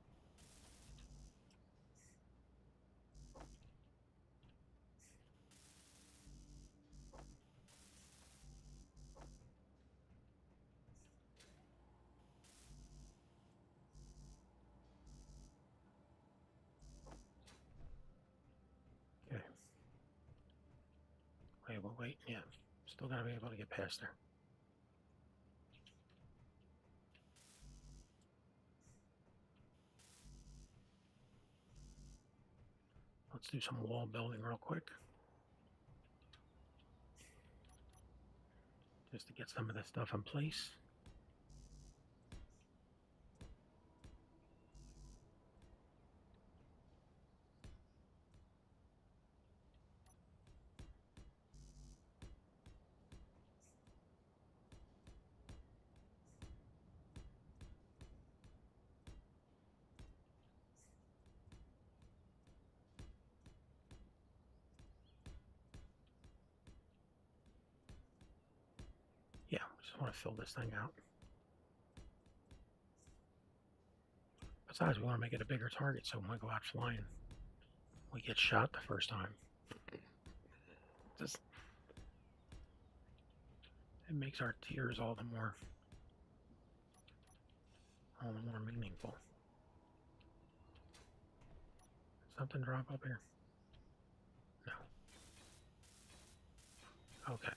Okay. Wait. Yeah. Still gotta be able to get past there. Let's do some wall building real quick. Just to get some of this stuff in place. just want to fill this thing out. Besides, we want to make it a bigger target so when we go out flying, we get shot the first time. Just, it makes our tears all the more meaningful. Something drop up here? No. Okay.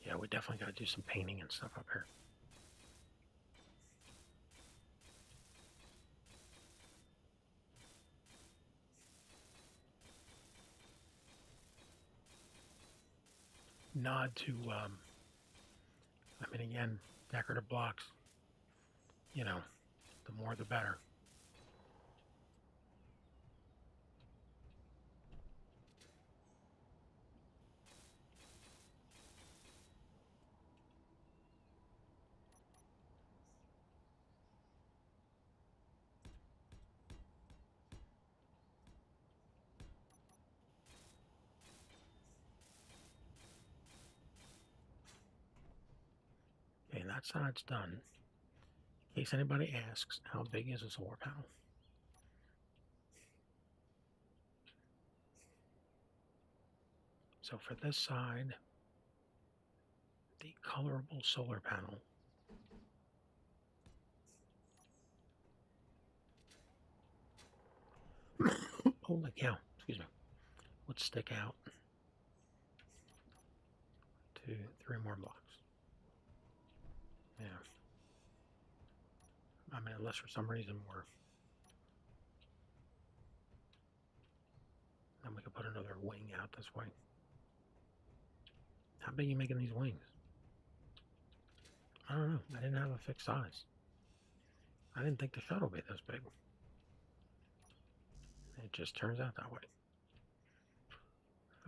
Yeah, we definitely got to do some painting and stuff up here. Nod to, I mean, again, decorative blocks. You know, the more the better. Okay, that side's done. In case anybody asks, how big is a solar panel? So for this side, the colorable solar panel holy cow, excuse me, would stick out 2, 3 more blocks. Yeah. I mean, unless for some reason then we could put another wing out this way. How big are you making these wings? I don't know. I didn't have a fixed size. I didn't think the shuttle would be this big. It just turns out that way.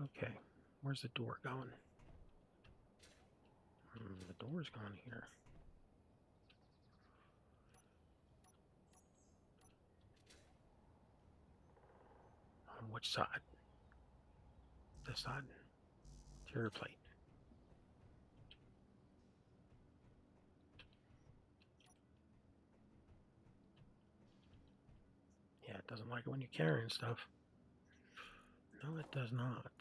Okay, where's the door going? The door's going here. On which side? This side. Interior plate. Yeah, it doesn't like it when you're carrying stuff. No, it does not.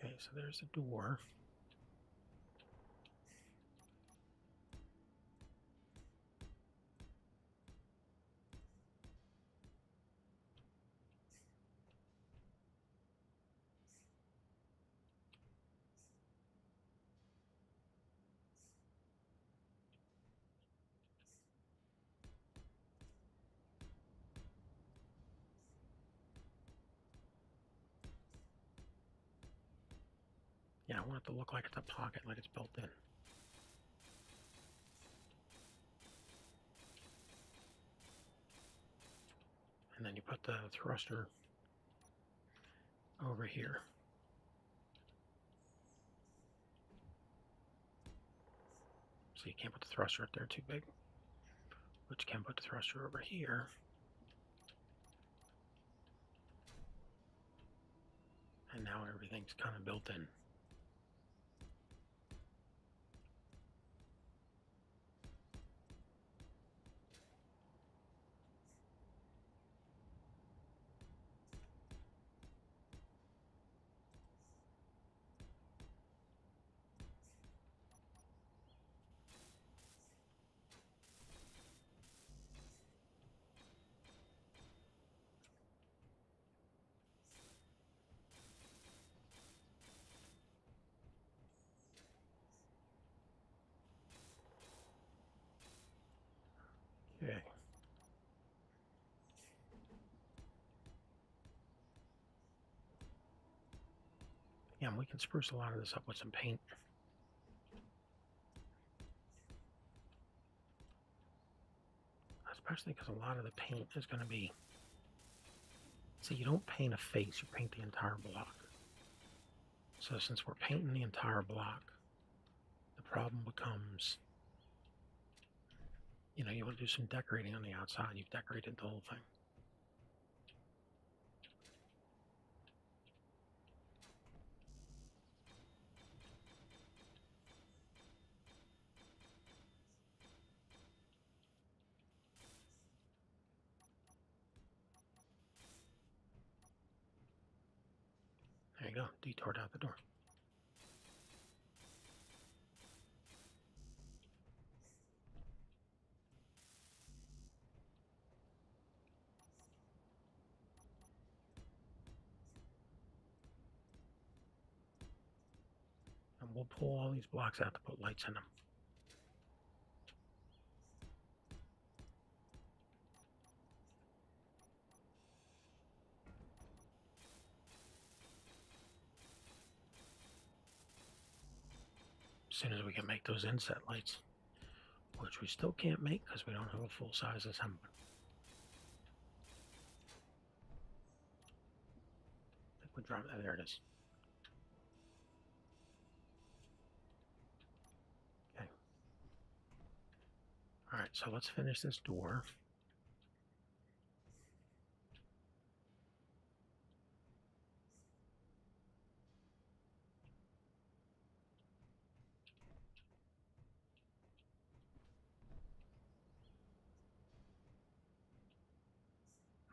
Okay, so there's a door. Yeah, I want it to look like it's a pocket, like it's built in. And then you put the thruster over here. So you can't put the thruster up there too big. But you can put the thruster over here. And now everything's kind of built in. Okay. Yeah, we can spruce a lot of this up with some paint. especially because a lot of the paint is going to be. See, you don't paint a face; you paint the entire block. So since we're painting the entire block, the problem becomes, you want to do some decorating on the outside. You've decorated the whole thing. There you go, detoured out the door. And we'll pull all these blocks out to put lights in them. As soon as we can make those inset lights, which we still can't make because we don't have a full-size assembly. I think we dropped that. There it is. Okay. All right, so let's finish this door.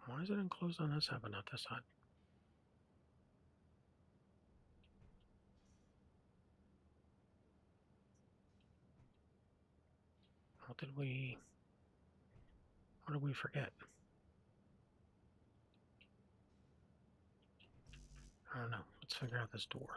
Why is it enclosed on this side but not this side? What did we forget? I don't know. Let's figure out this door.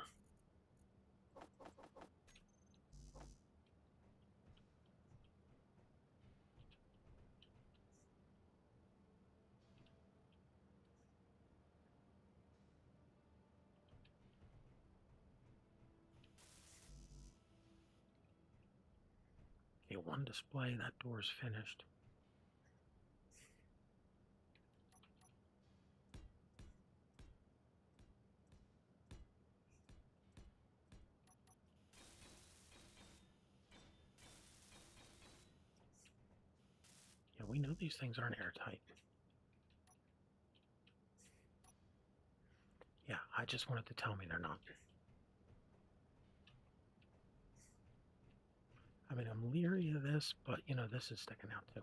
Okay, one display, that door's finished. Yeah, we know these things aren't airtight. Yeah, I just wanted to tell me they're not. I mean, I'm leery of this, but this is sticking out too.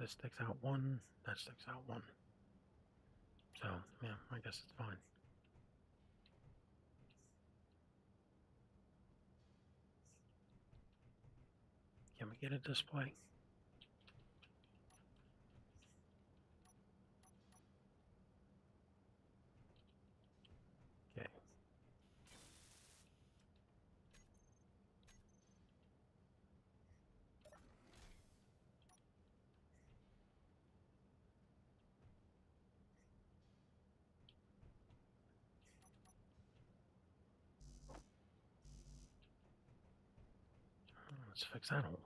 This sticks out one, that sticks out one. So, yeah, I guess it's fine. Can we get a display? Okay. Let's fix that hole.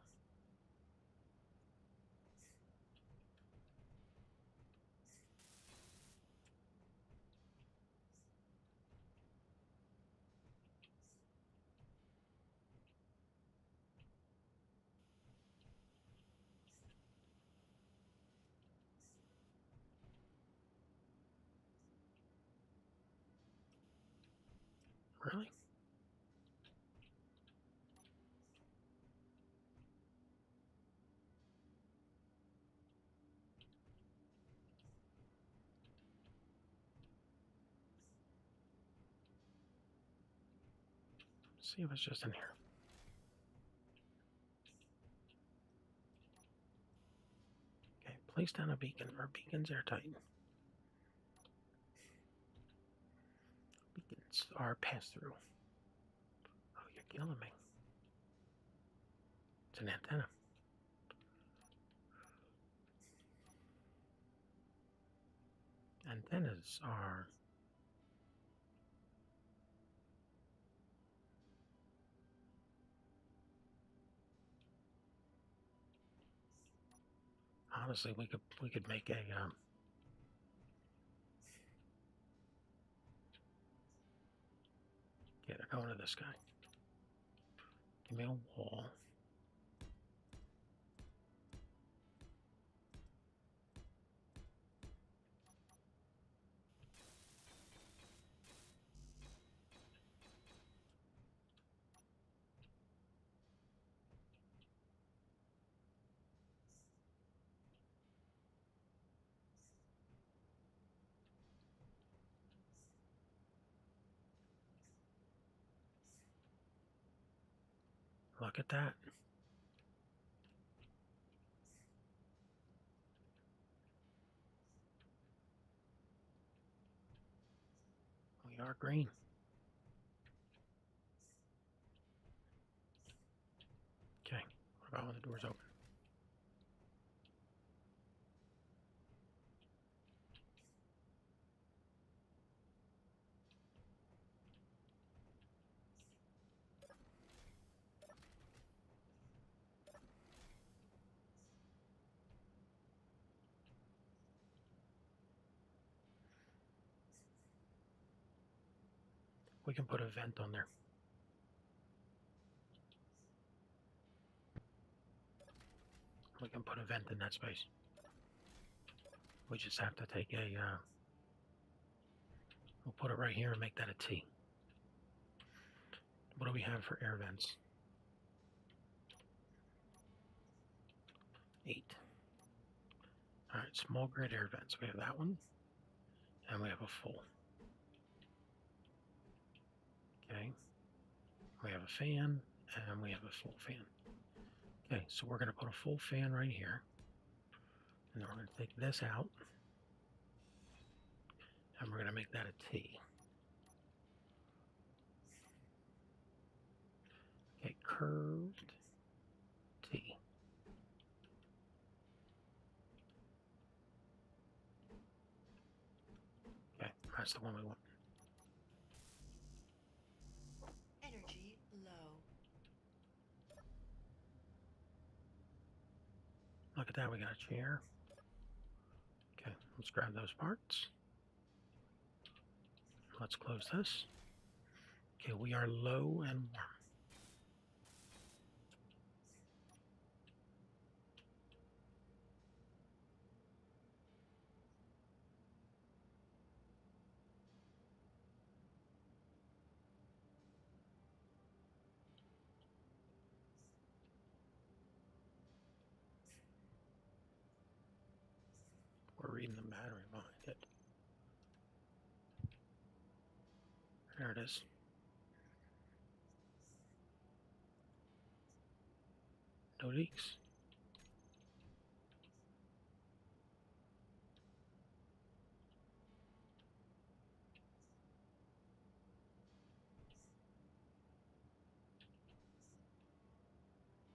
Really? Let's see if it's just in here. Okay, place down a beacon. Our beacon's airtight. Beacons are pass-through. Oh, you're killing me. It's an antenna. Antennas are... Honestly, we could make a yeah, they're going to this guy. Give me a wall. Look at that. We are green. Okay. What about when the door's open? We can put a vent on there. We can put a vent in that space. We just have to take a, we'll put it right here and make that a T. What do we have for air vents? 8. All right, small grid air vents. We have that one, and we have a full. Okay. We have a fan, and we have a full fan. Okay, so we're going to put a full fan right here. And then we're going to take this out. And we're going to make that a T. Okay, curved T. Okay, that's the one we want. Energy low. Look at that, we got a chair. Okay, let's grab those parts. Let's close this. Okay, we are low and warm. We're reading the battery behind it. There it is. No leaks.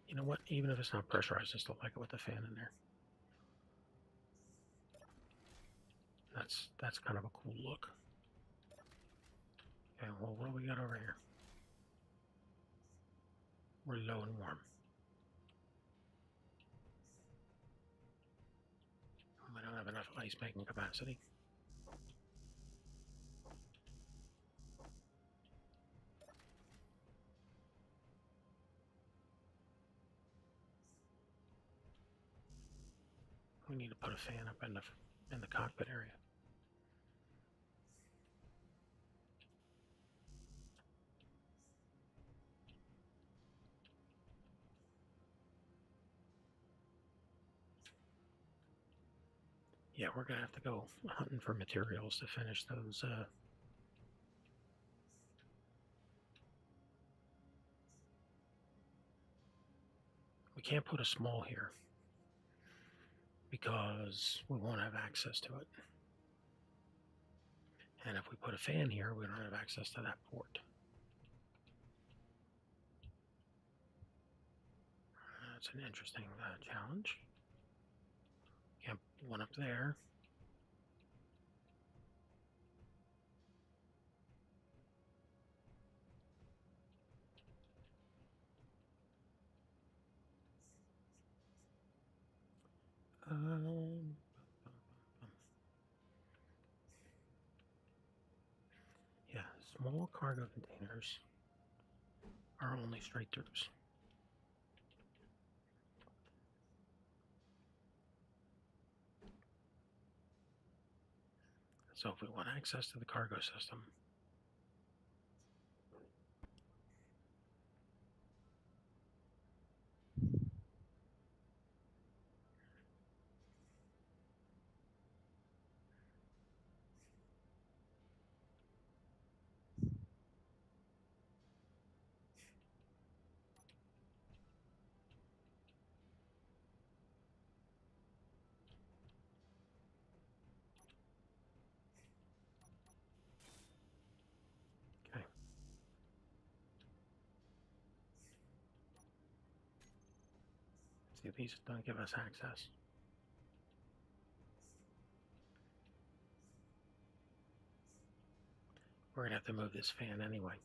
You know what? Even if it's not pressurized, I still like it with the fan in there. That's kind of a cool look. Okay, well, what do we got over here? We're low and warm. We don't have enough ice making capacity. We need to put a fan up in the cockpit area. Yeah, we're gonna have to go hunting for materials to finish those. We can't put a small here because we won't have access to it. And if we put a fan here, we don't have access to that port. That's an interesting challenge. Can't put one up there. Small cargo containers are only straight throughs. So if we want access to the cargo system, okay. See, these don't give us access. We're gonna have to move this fan anyway.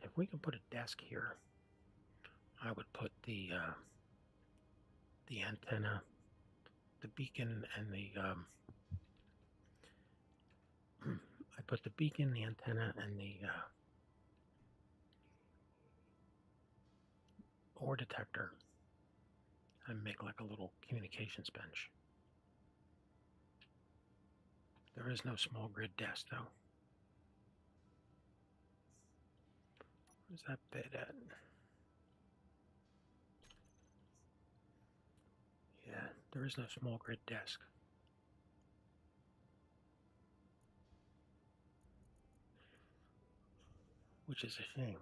If we can put a desk here, I would put the antenna, the beacon, and the I put the beacon, the antenna, and the ore detector, and make like a little communications bench. There is no small grid desk though. Where's that bed at? Yeah, there is no small grid desk. Which is a shame.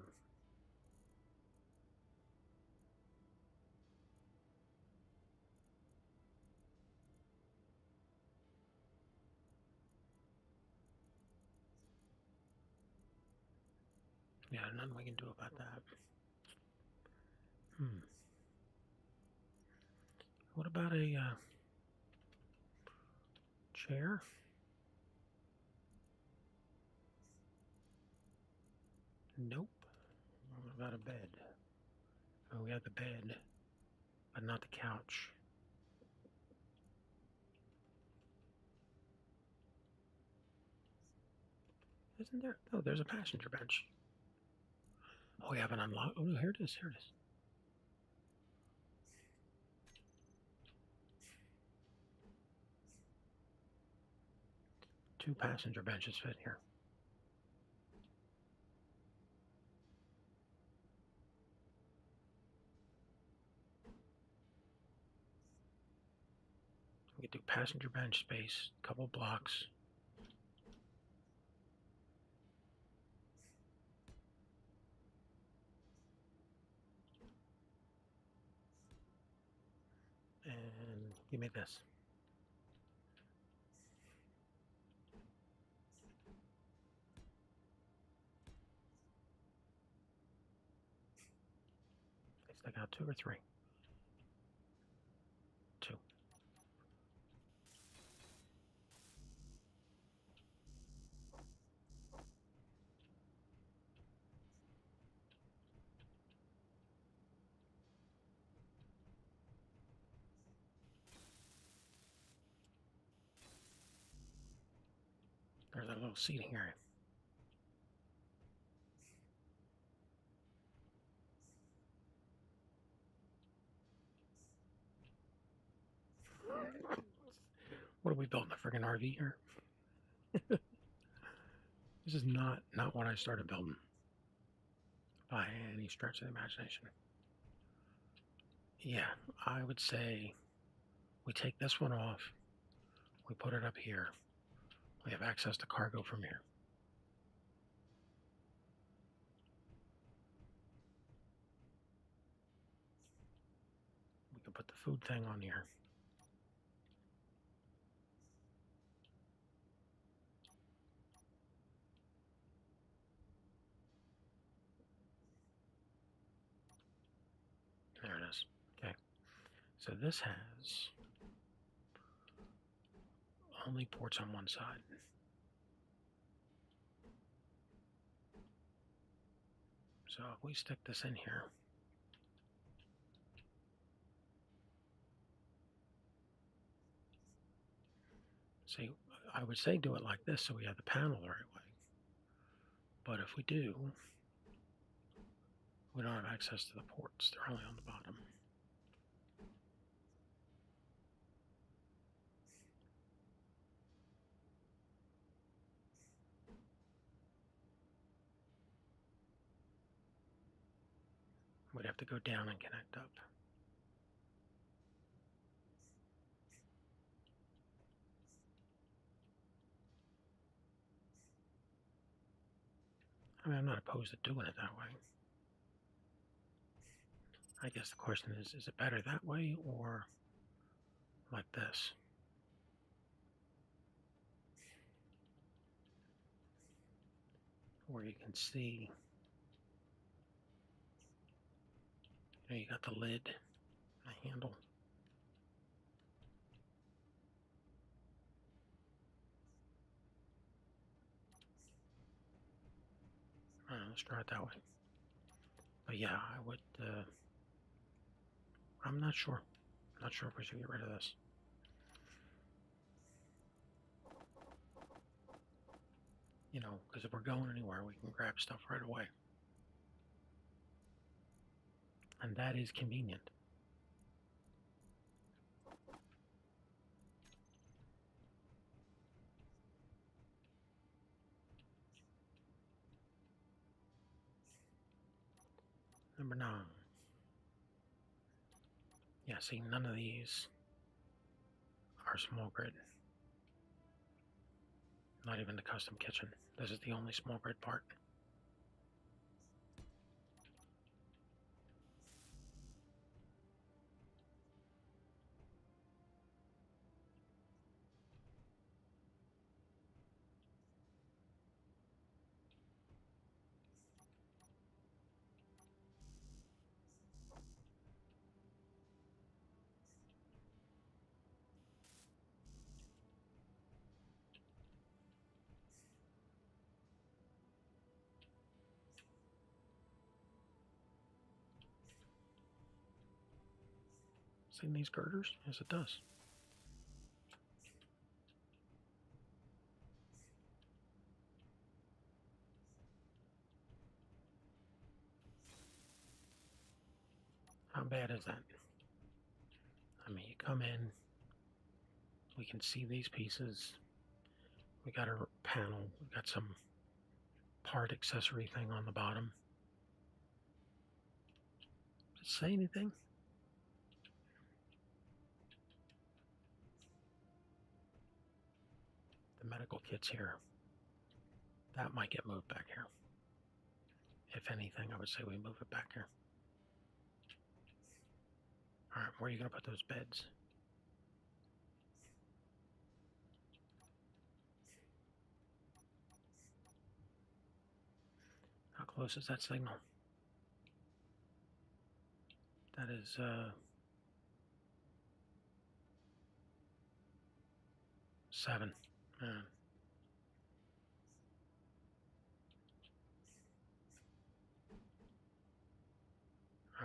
Yeah, nothing we can do about that. What about a chair? Nope. What about a bed? Oh, we have the bed, but not the couch. Isn't there? Oh, there's a passenger bench. Oh, we haven't unlocked. Oh, no, here it is. Here it is. Two passenger benches fit here. We could do passenger bench space, couple blocks. And give me this. I stick out 2 or 3. 2. There's a little seating area. What are we building? A friggin' RV here? This is not what I started building by any stretch of the imagination. Yeah, I would say we take this one off, we put it up here. We have access to cargo from here. We can put the food thing on here. There it is. Okay. So this has only ports on one side. So if we stick this in here, See, I would say do it like this so we have the panel the right way. But if we do, we don't have access to the ports. They're only on the bottom. We'd have to go down and connect up. I mean, I'm not opposed to doing it that way. I guess the question is it better that way or like this? Where you can see, you got the lid, the handle. Let's try it that way. But yeah, I would, I'm not sure. Not sure if we should get rid of this. Because if we're going anywhere, we can grab stuff right away. And that is convenient. Number 9. Yeah, see, none of these are small grid. Not even the custom kitchen. This is the only small grid part. See these girders? Yes, it does. How bad is that? I mean, you come in, we can see these pieces. We got our panel, we got some part accessory thing on the bottom. Does it say anything? The medical kit's here. That might get moved back here. If anything, I would say we move it back here. All right, where are you going to put those beds? How close is that signal? That is, 7. All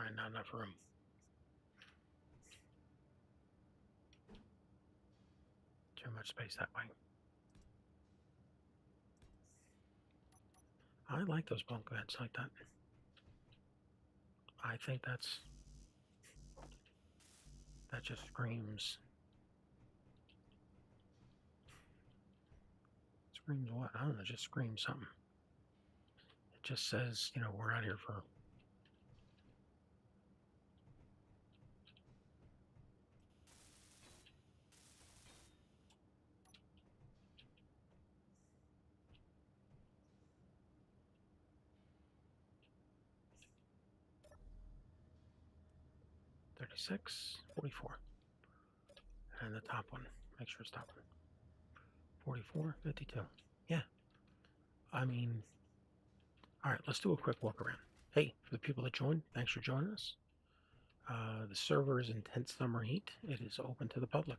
right, not enough room. Too much space that way. I like those bunk beds like that. I think that just screams. Screams what? I don't know, just screams something. It just says, we're out here for. $36, $44. And the top one. Make sure it's top one. $44, $52. Yeah. I mean, all right, let's do a quick walk around. Hey, for the people that joined, thanks for joining us. The server is intense summer heat. It is open to the public.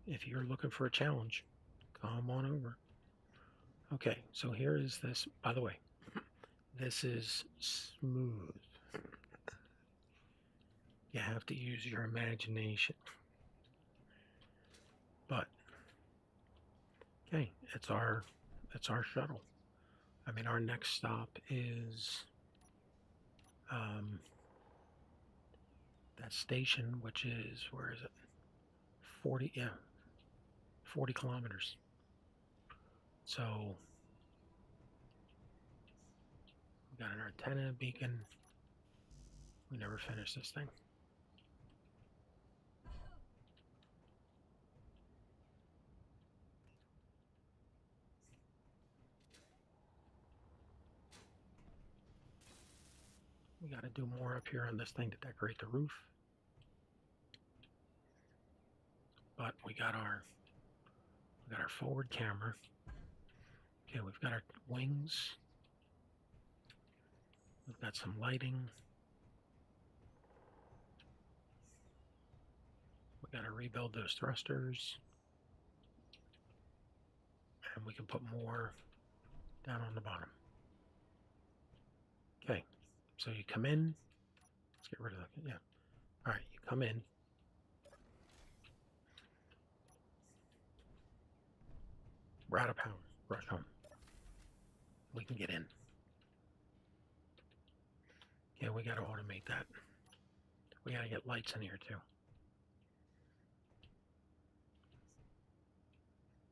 If you're looking for a challenge, come on over. Okay, so here is this. By the way, this is smooth. You have to use your imagination. But Okay, it's our shuttle. I mean, our next stop is um, that station, which is, where is it? 40, yeah, 40 kilometers. So we got an antenna beacon. We never finished this thing. We got to do more up here on this thing to decorate the roof. But we got our forward camera. Okay, we've got our wings. We've got some lighting. We got to rebuild those thrusters. And we can put more down on the bottom. Okay, so you come in. Let's get rid of that. Yeah. All right, you come in. We're out of power. Rush home. We can get in. Yeah, we got to automate that. We got to get lights in here too.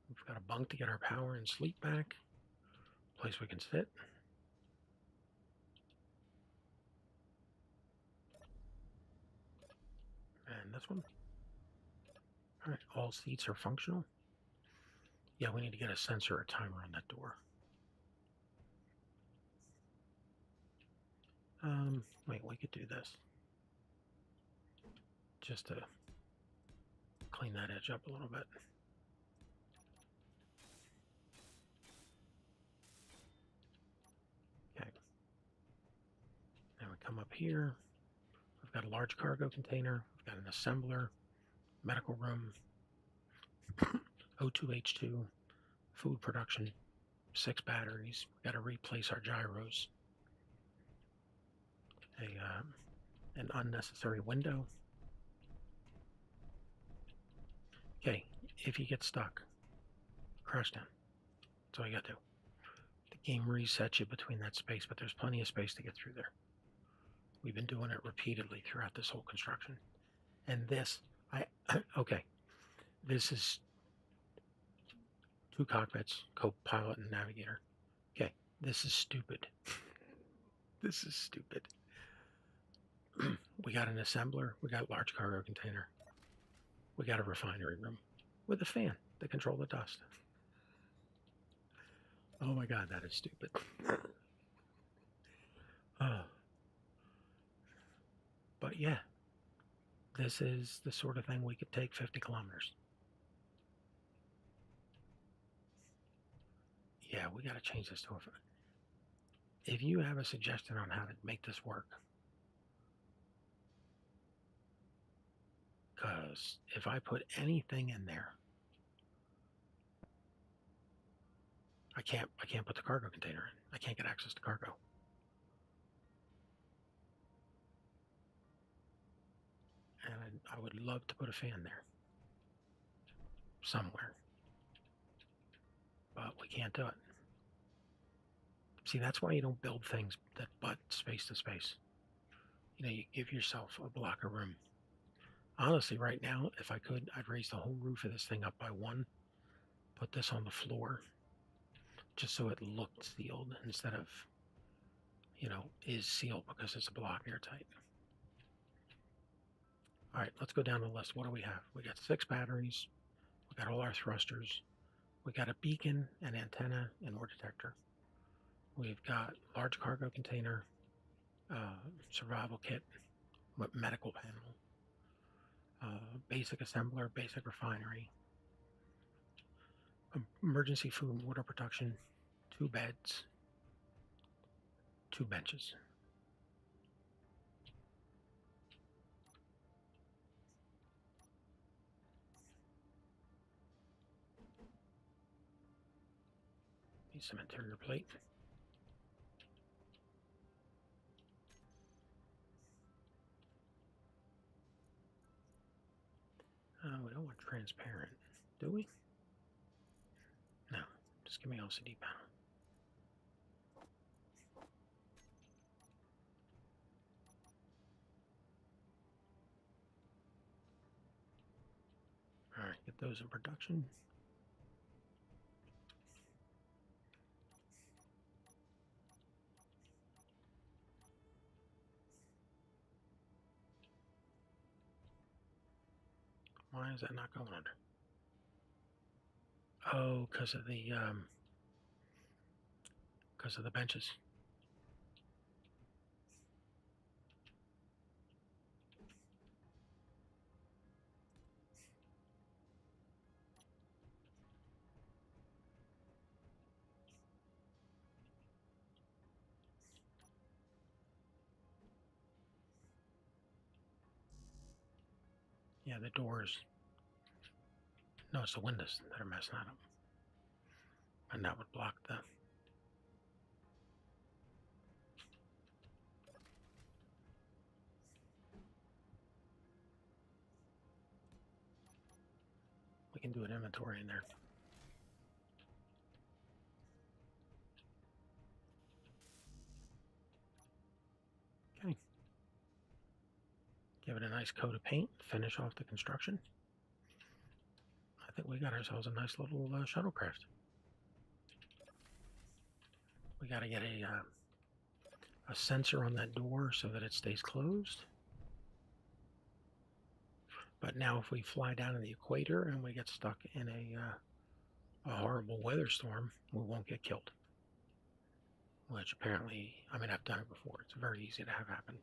We've got a bunk to get our power and sleep back. Place we can sit. And this one. All right, all seats are functional. Yeah, we need to get a sensor or timer on that door. Wait, we could do this. Just to clean that edge up a little bit. Okay. Then we come up here. We've got a large cargo container. We've got an assembler, medical room, O2H2, food production, 6 batteries. We've got to replace our gyros. An unnecessary window. Okay, if you get stuck, crash down. That's all you got to do. The game resets you between that space, but there's plenty of space to get through there. We've been doing it repeatedly throughout this whole construction. And this, okay, this is 2 cockpits, co-pilot and navigator. Okay, this is stupid. This is stupid. We got an assembler. We got large cargo container. We got a refinery room with a fan to control the dust. Oh my God, that is stupid. But yeah, this is the sort of thing we could take 50 kilometers. Yeah, we got to change this to a. If you have a suggestion on how to make this work, because if I put anything in there, I can't put the cargo container in. I can't get access to cargo. And I would love to put a fan there somewhere, but we can't do it. See, that's why you don't build things that butt space to space. You know, you give yourself a block of room. Honestly, right now, if I could, I'd raise the whole roof of this thing up by 1, put this on the floor, just so it looked sealed instead of, is sealed because it's a block airtight. All right, let's go down the list. What do we have? We got 6 batteries. We got all our thrusters. We got a beacon, an antenna, and ore detector. We've got large cargo container, survival kit, medical panel, basic assembler, basic refinery, emergency food and water production, 2 beds, 2 benches. Need some interior plate. We don't want transparent, do we? Just give me LCD panel. All right, get those in production. Why is that not going under? Oh, because of the benches. Yeah, the doors. No, it's the windows that are messing that up. And that would block the... We can do an inventory in there. Okay. Give it a nice coat of paint. Finish off the construction. I think we got ourselves a nice little shuttlecraft. We got to get a sensor on that door so that it stays closed. But now if we fly down to the equator and we get stuck in a horrible weather storm, we won't get killed. Which apparently, I mean, I've done it before. It's very easy to have happen.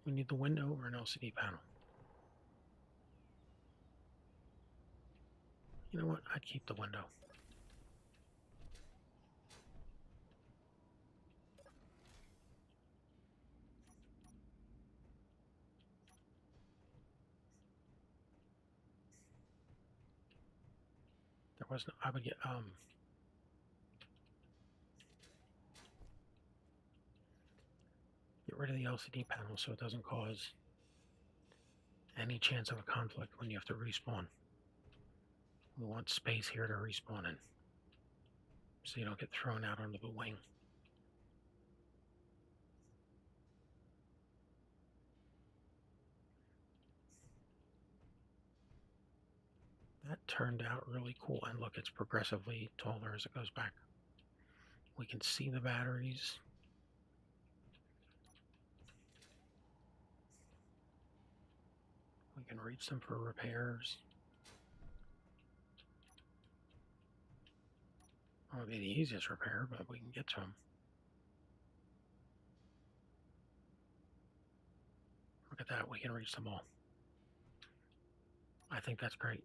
We need the window or an LCD panel. You know what? I'd keep the window. There was no, I would get rid of the LCD panel so it doesn't cause any chance of a conflict when you have to respawn. We want space here to respawn in, so you don't get thrown out onto the wing. That turned out really cool, and look, it's progressively taller as it goes back. We can see the batteries. We can reach them for repairs. Won't be the easiest repair, but we can get to them. Look at that, we can reach them all. I think that's great.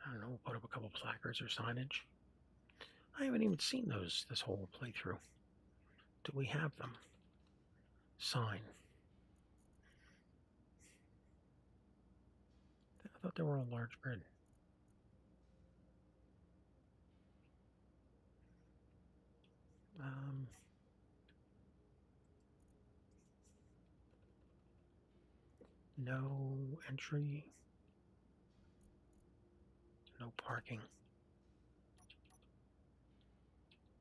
I don't know, we'll put up a couple placards or signage. I haven't even seen those this whole playthrough. Do we have them? Sign. I thought they were on large grid. No entry. No parking.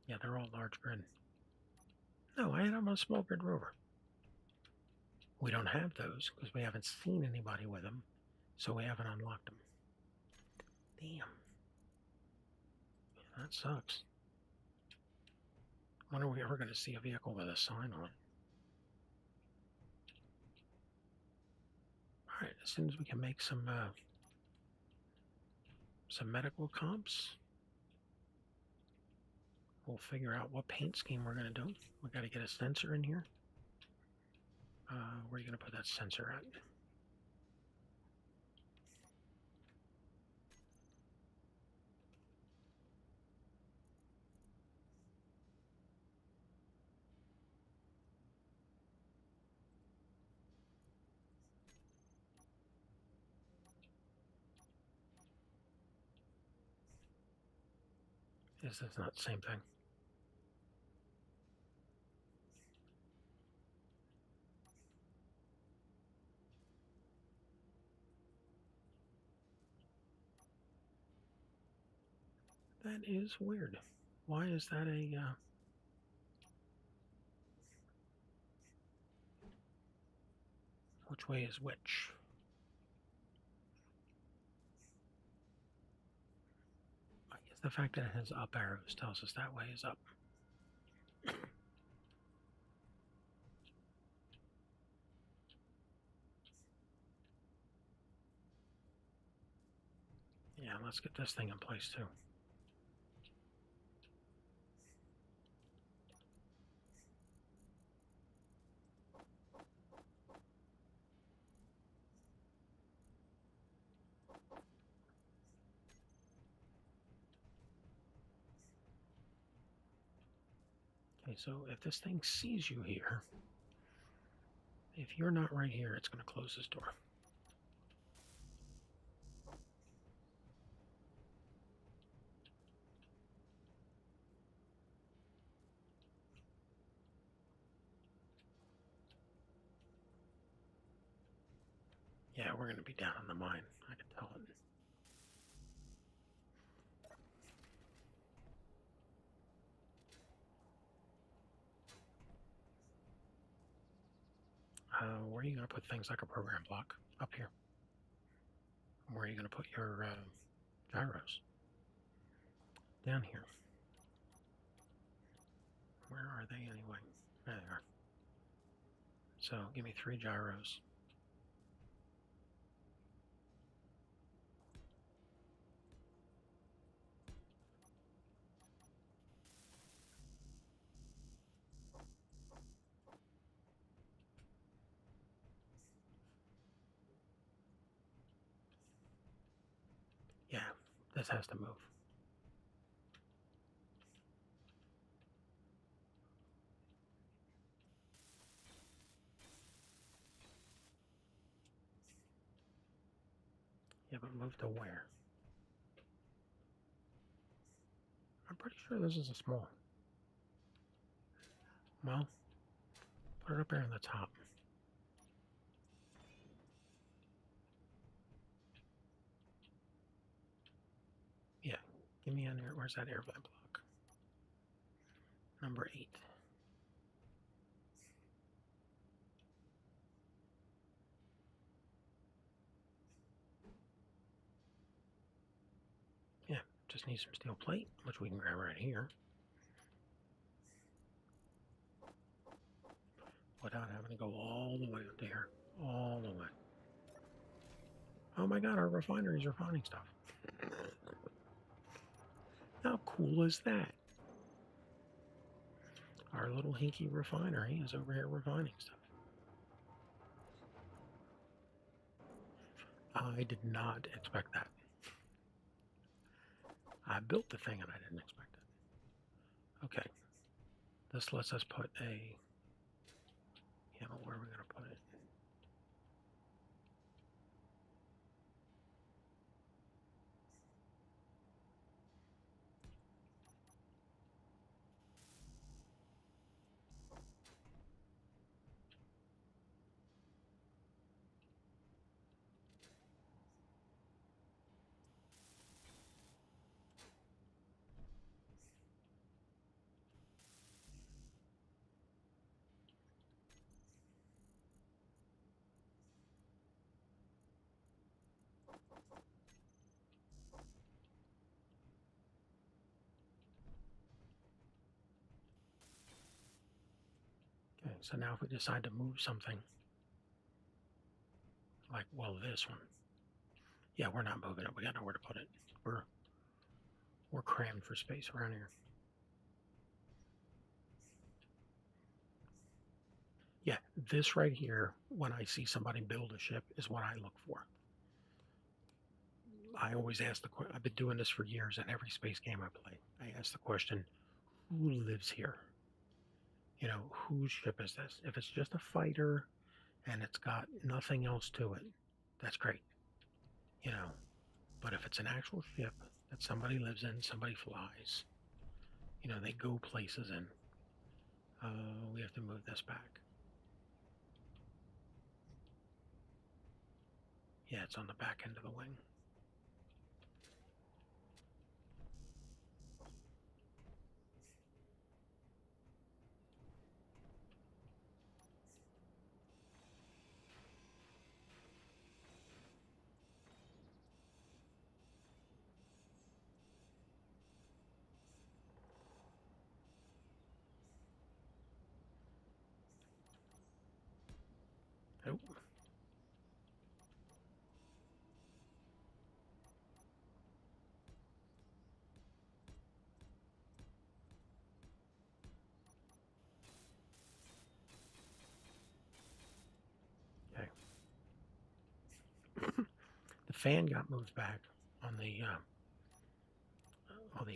Yeah, they're all large grid. No, I had them on small grid rover. We don't have those because we haven't seen anybody with them, so we haven't unlocked them. Damn. That sucks. When are we ever going to see a vehicle with a sign on it? Alright, as soon as we can make some medical comps, we'll figure out what paint scheme we're going to do. We got to get a sensor in here. Where are you going to put that sensor at? Is this not the same thing? That is weird. Why is that a... which way is which? I guess the fact that it has up arrows tells us that way is up. Yeah, let's get this thing in place too. Okay, so if this thing sees you here, if you're not right here, it's going to close this door. Yeah, we're going to be down in the mine. I can tell it. Where are you going to put things like a program block? Up here. Where are you going to put your gyros? Down here. Where are they anyway? There they are. So give me 3 gyros. Yeah, this has to move. Yeah, but move to where? I'm pretty sure this is a small. Well, put it up there in the top. Yeah, give me an air. Where's that air vent block? Number 8. Yeah, just need some steel plate, which we can grab right here. Without having to go all the way up there. All the way. Oh my god, our refinery's refining stuff. How cool is that? Our little hinky refinery is over here refining stuff. I did not expect that. I built the thing and I didn't expect it. Okay. This lets us put a... Yeah, but where are we going to put it? Okay, so now if we decide to move something, like, well, this one. Yeah, we're not moving it. We got nowhere to put it. We're crammed for space around here. Yeah, this right here, when I see somebody build a ship, is what I look for. I always ask the question. I've been doing this for years, and every space game I play, I ask the question, who lives here? You know, whose ship is this? If it's just a fighter and it's got nothing else to it, that's great. You know, but if it's an actual ship that somebody lives in, somebody flies, you know, they go places in, we have to move this back. Yeah, it's on the back end of the wing. Nope. Okay. The fan got moved back on the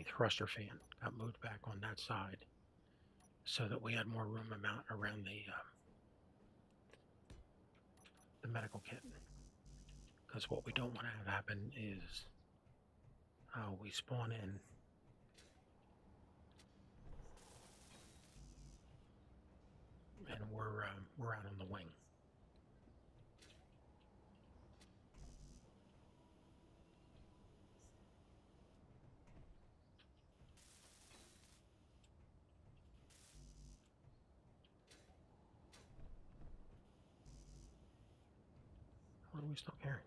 thruster fan got moved back on that side so that we had more room amount around the medical kit. Because what we don't want to have happen is we spawn in and we're out on the wing. What are we still carrying?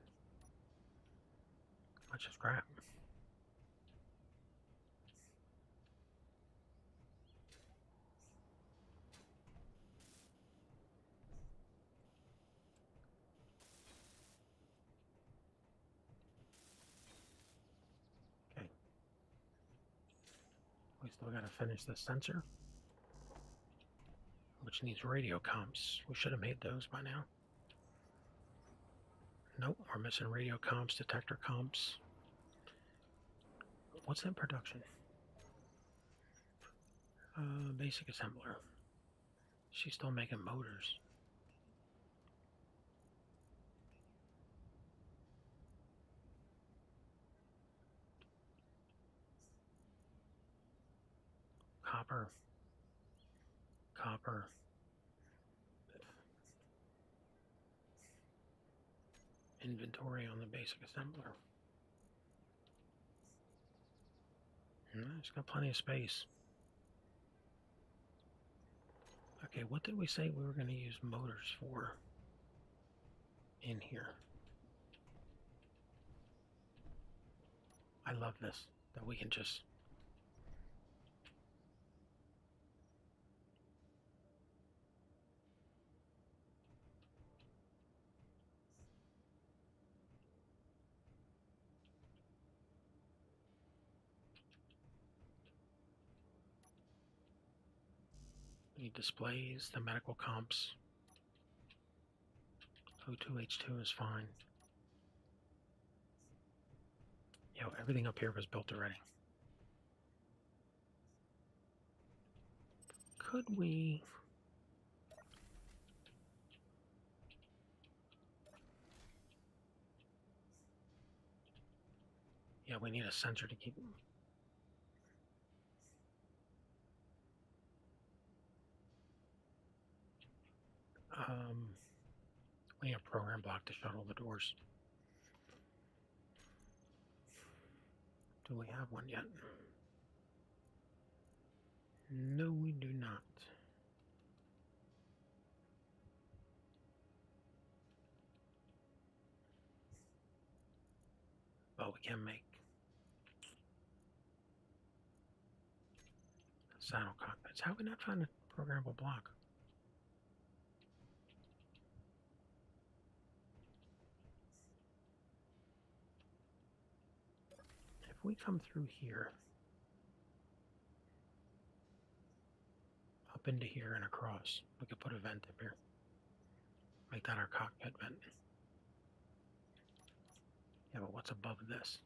Let's just grab. Okay. We still got to finish the sensor, which needs radio comps. We should have made those by now. Nope, we're missing radio comps, detector comps. What's in production? Basic assembler. She's still making motors. Copper. Copper. Inventory on the basic assembler. It's got plenty of space. Okay, what did we say we were going to use motors for in here? I love this, that we can just... Need displays, the medical comps. O2H2 is fine. Yo, everything up here was built already. Could we... Yeah, we need a sensor to keep... we need a program block to shuttle the doors. Do we have one yet? No, we do not. But we can make saddle cockpits. How have we not found a programmable block? If we come through here, up into here and across, we could put a vent up here. Make that our cockpit vent. Yeah, but what's above this?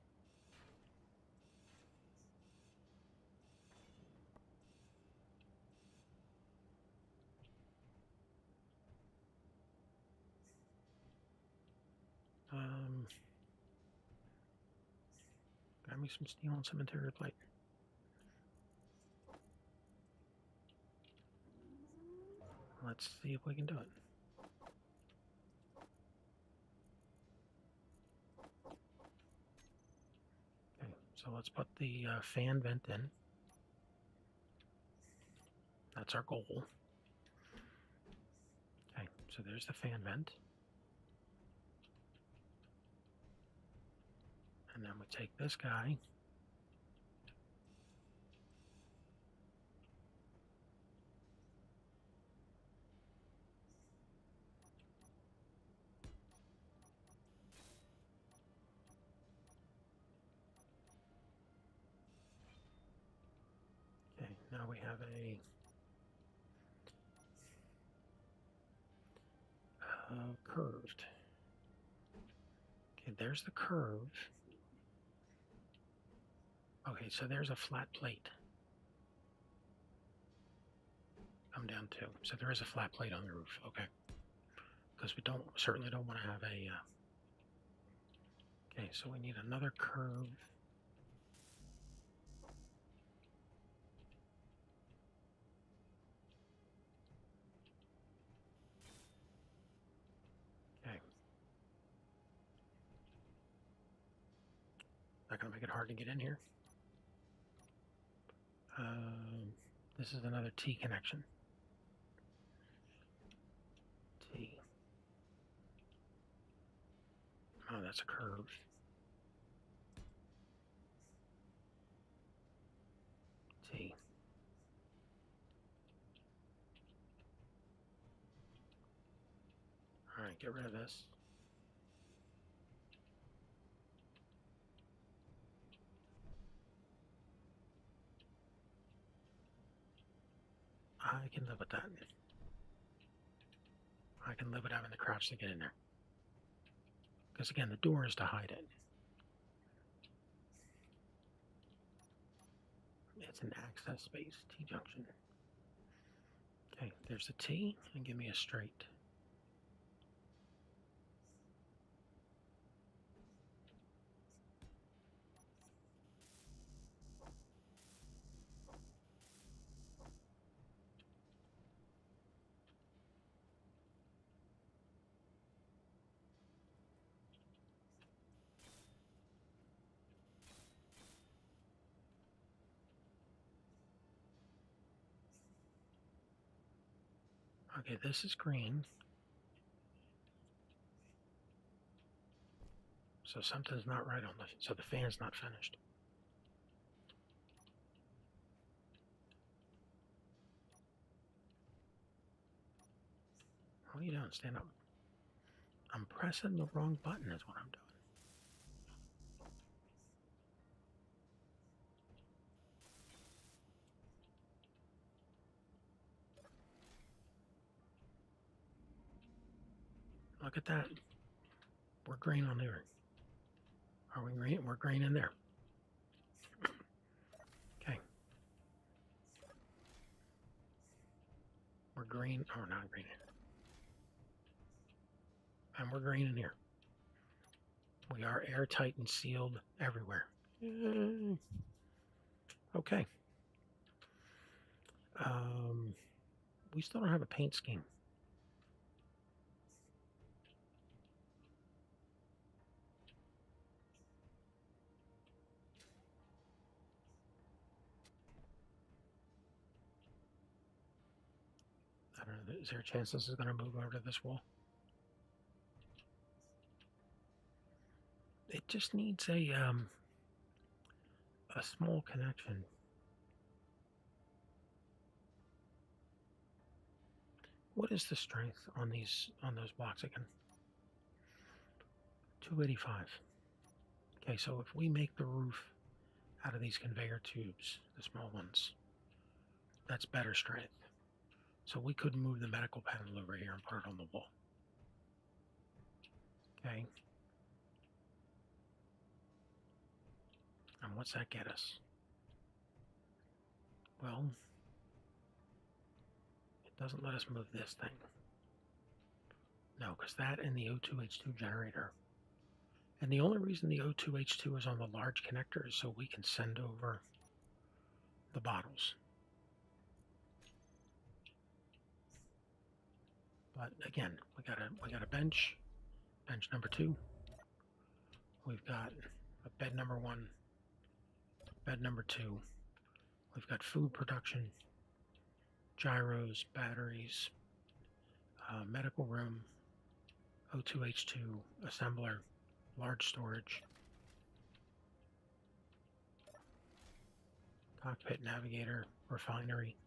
Grab me some steel and some interior plate. Let's see if we can do it. Okay, so let's put the fan vent in. That's our goal. Okay, so there's the fan vent. And then we take this guy. Now we have a curved. Okay, there's the curve. Okay, so there's a flat plate. Come down to. So there is a flat plate on the roof. Okay, because we certainly don't want to have a. Okay, so we need another curve. Okay. Not gonna make it hard to get in here. This is another T connection. T. Oh, that's a curve. T. All right, get rid of this. I can live with that. I can live with having the crouch to get in there. Because again, the door is to hide it. It's an access space, T-junction. Okay, there's the T, and give me a straight. Okay, this is green. So something's not right on the, so the fan's not finished. What are you doing? Stand up. I'm pressing the wrong button is what I'm doing. Look at that. We're green on there. Are we green? We're green in there. Okay. We're green. Oh, not green. And we're green in here. We are airtight and sealed everywhere. Yay. Okay. We still don't have a paint scheme. I don't know. Is there a chance this is going to move over to this wall? It just needs a small connection. What is the strength on those blocks again? 285. Okay, so if we make the roof out of these conveyor tubes, the small ones, that's better strength. So we could move the medical panel over here and put it on the wall. Okay. And what's that get us? Well, it doesn't let us move this thing. No, because that and the O2H2 generator. And the only reason the O2H2 is on the large connector is so we can send over the bottles. But again, we got a bench number 2. We've got a bed number 1, bed number 2. We've got food production, gyros, batteries, medical room, O2H2 assembler, large storage, cockpit navigator, refinery,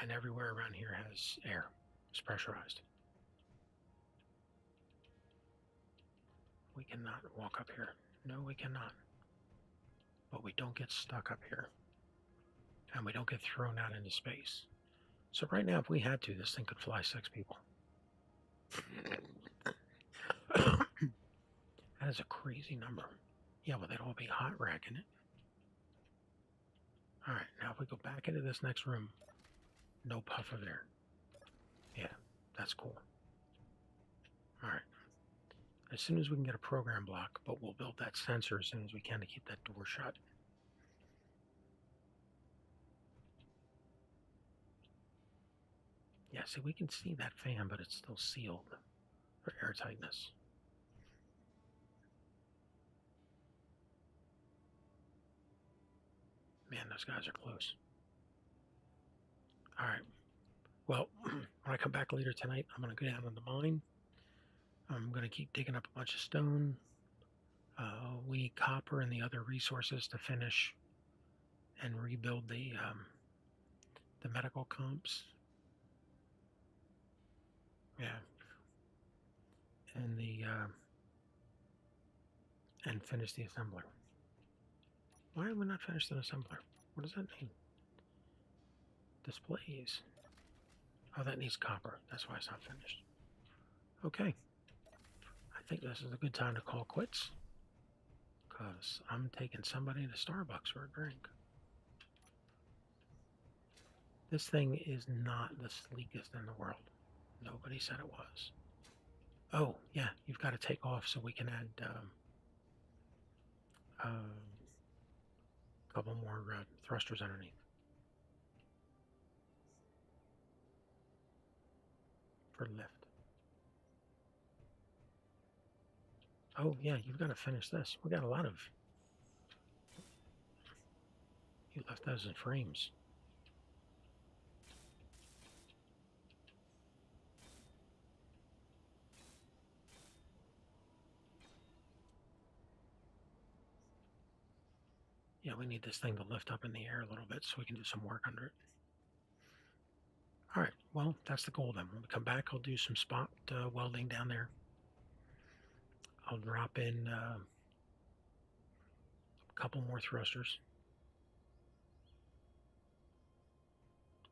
and everywhere around here has air. It's pressurized. We cannot walk up here. No, we cannot. But we don't get stuck up here. and we don't get thrown out into space. So right now, if we had to, this thing could fly 6 people. That is a crazy number. Yeah, well, they'd all be hot racking it. All right, now if we go back into this next room, no puff of air. Yeah, that's cool. All right. As soon as we can get a program block, but we'll build that sensor as soon as we can to keep that door shut. Yeah, see, we can see that fan, but it's still sealed for airtightness. Man, those guys are close. All right. Well, when I come back later tonight, I'm going to go down in the mine. I'm going to keep digging up a bunch of stone. We need copper and the other resources to finish and rebuild the medical comps. Yeah, and and finish the assembler. Why have we not finished an assembler? What does that mean? Displays. Oh, that needs copper. That's why it's not finished. Okay. I think this is a good time to call quits, because I'm taking somebody to Starbucks for a drink. This thing is not the sleekest in the world. Nobody said it was. Oh, yeah, you've got to take off so we can add a couple more thrusters underneath. For lift. Oh, yeah, you've got to finish this. We got a lot of... You left those in frames. Yeah, we need this thing to lift up in the air a little bit so we can do some work under it. All right, well, that's the goal then. When we come back, I'll do some spot welding down there. I'll drop in a couple more thrusters.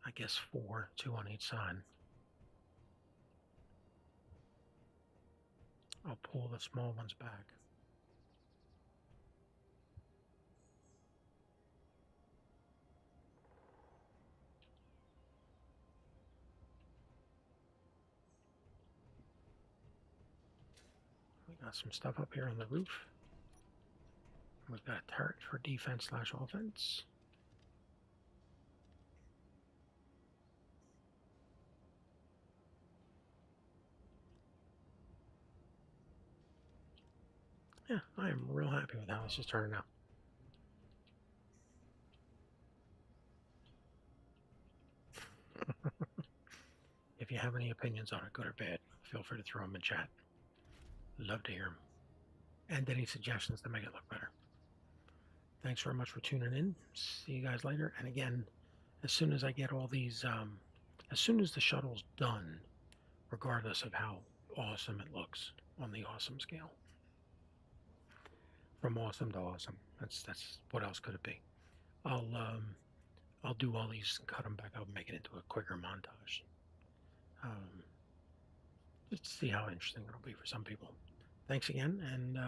I guess 4, 2 on each side. I'll pull the small ones back. We got some stuff up here on the roof. We've got a turret for defense/offense. Yeah, I am real happy with how this is turning out. If you have any opinions on it, good or bad, feel free to throw them in chat. Love to hear them. And any suggestions to make it look better. Thanks very much for tuning in. See you guys later. And again, as soon as I get all these, as soon as the shuttle's done, regardless of how awesome it looks on the awesome scale, from awesome to awesome, that's what else could it be? I'll do all these and cut them back up and make it into a quicker montage. Just to see how interesting it'll be for some people. Thanks again, and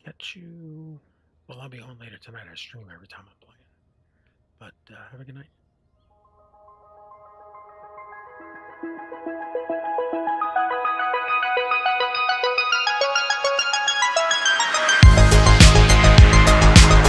catch you. Well, I'll be on later tonight. I stream every time I'm playing. But have a good night.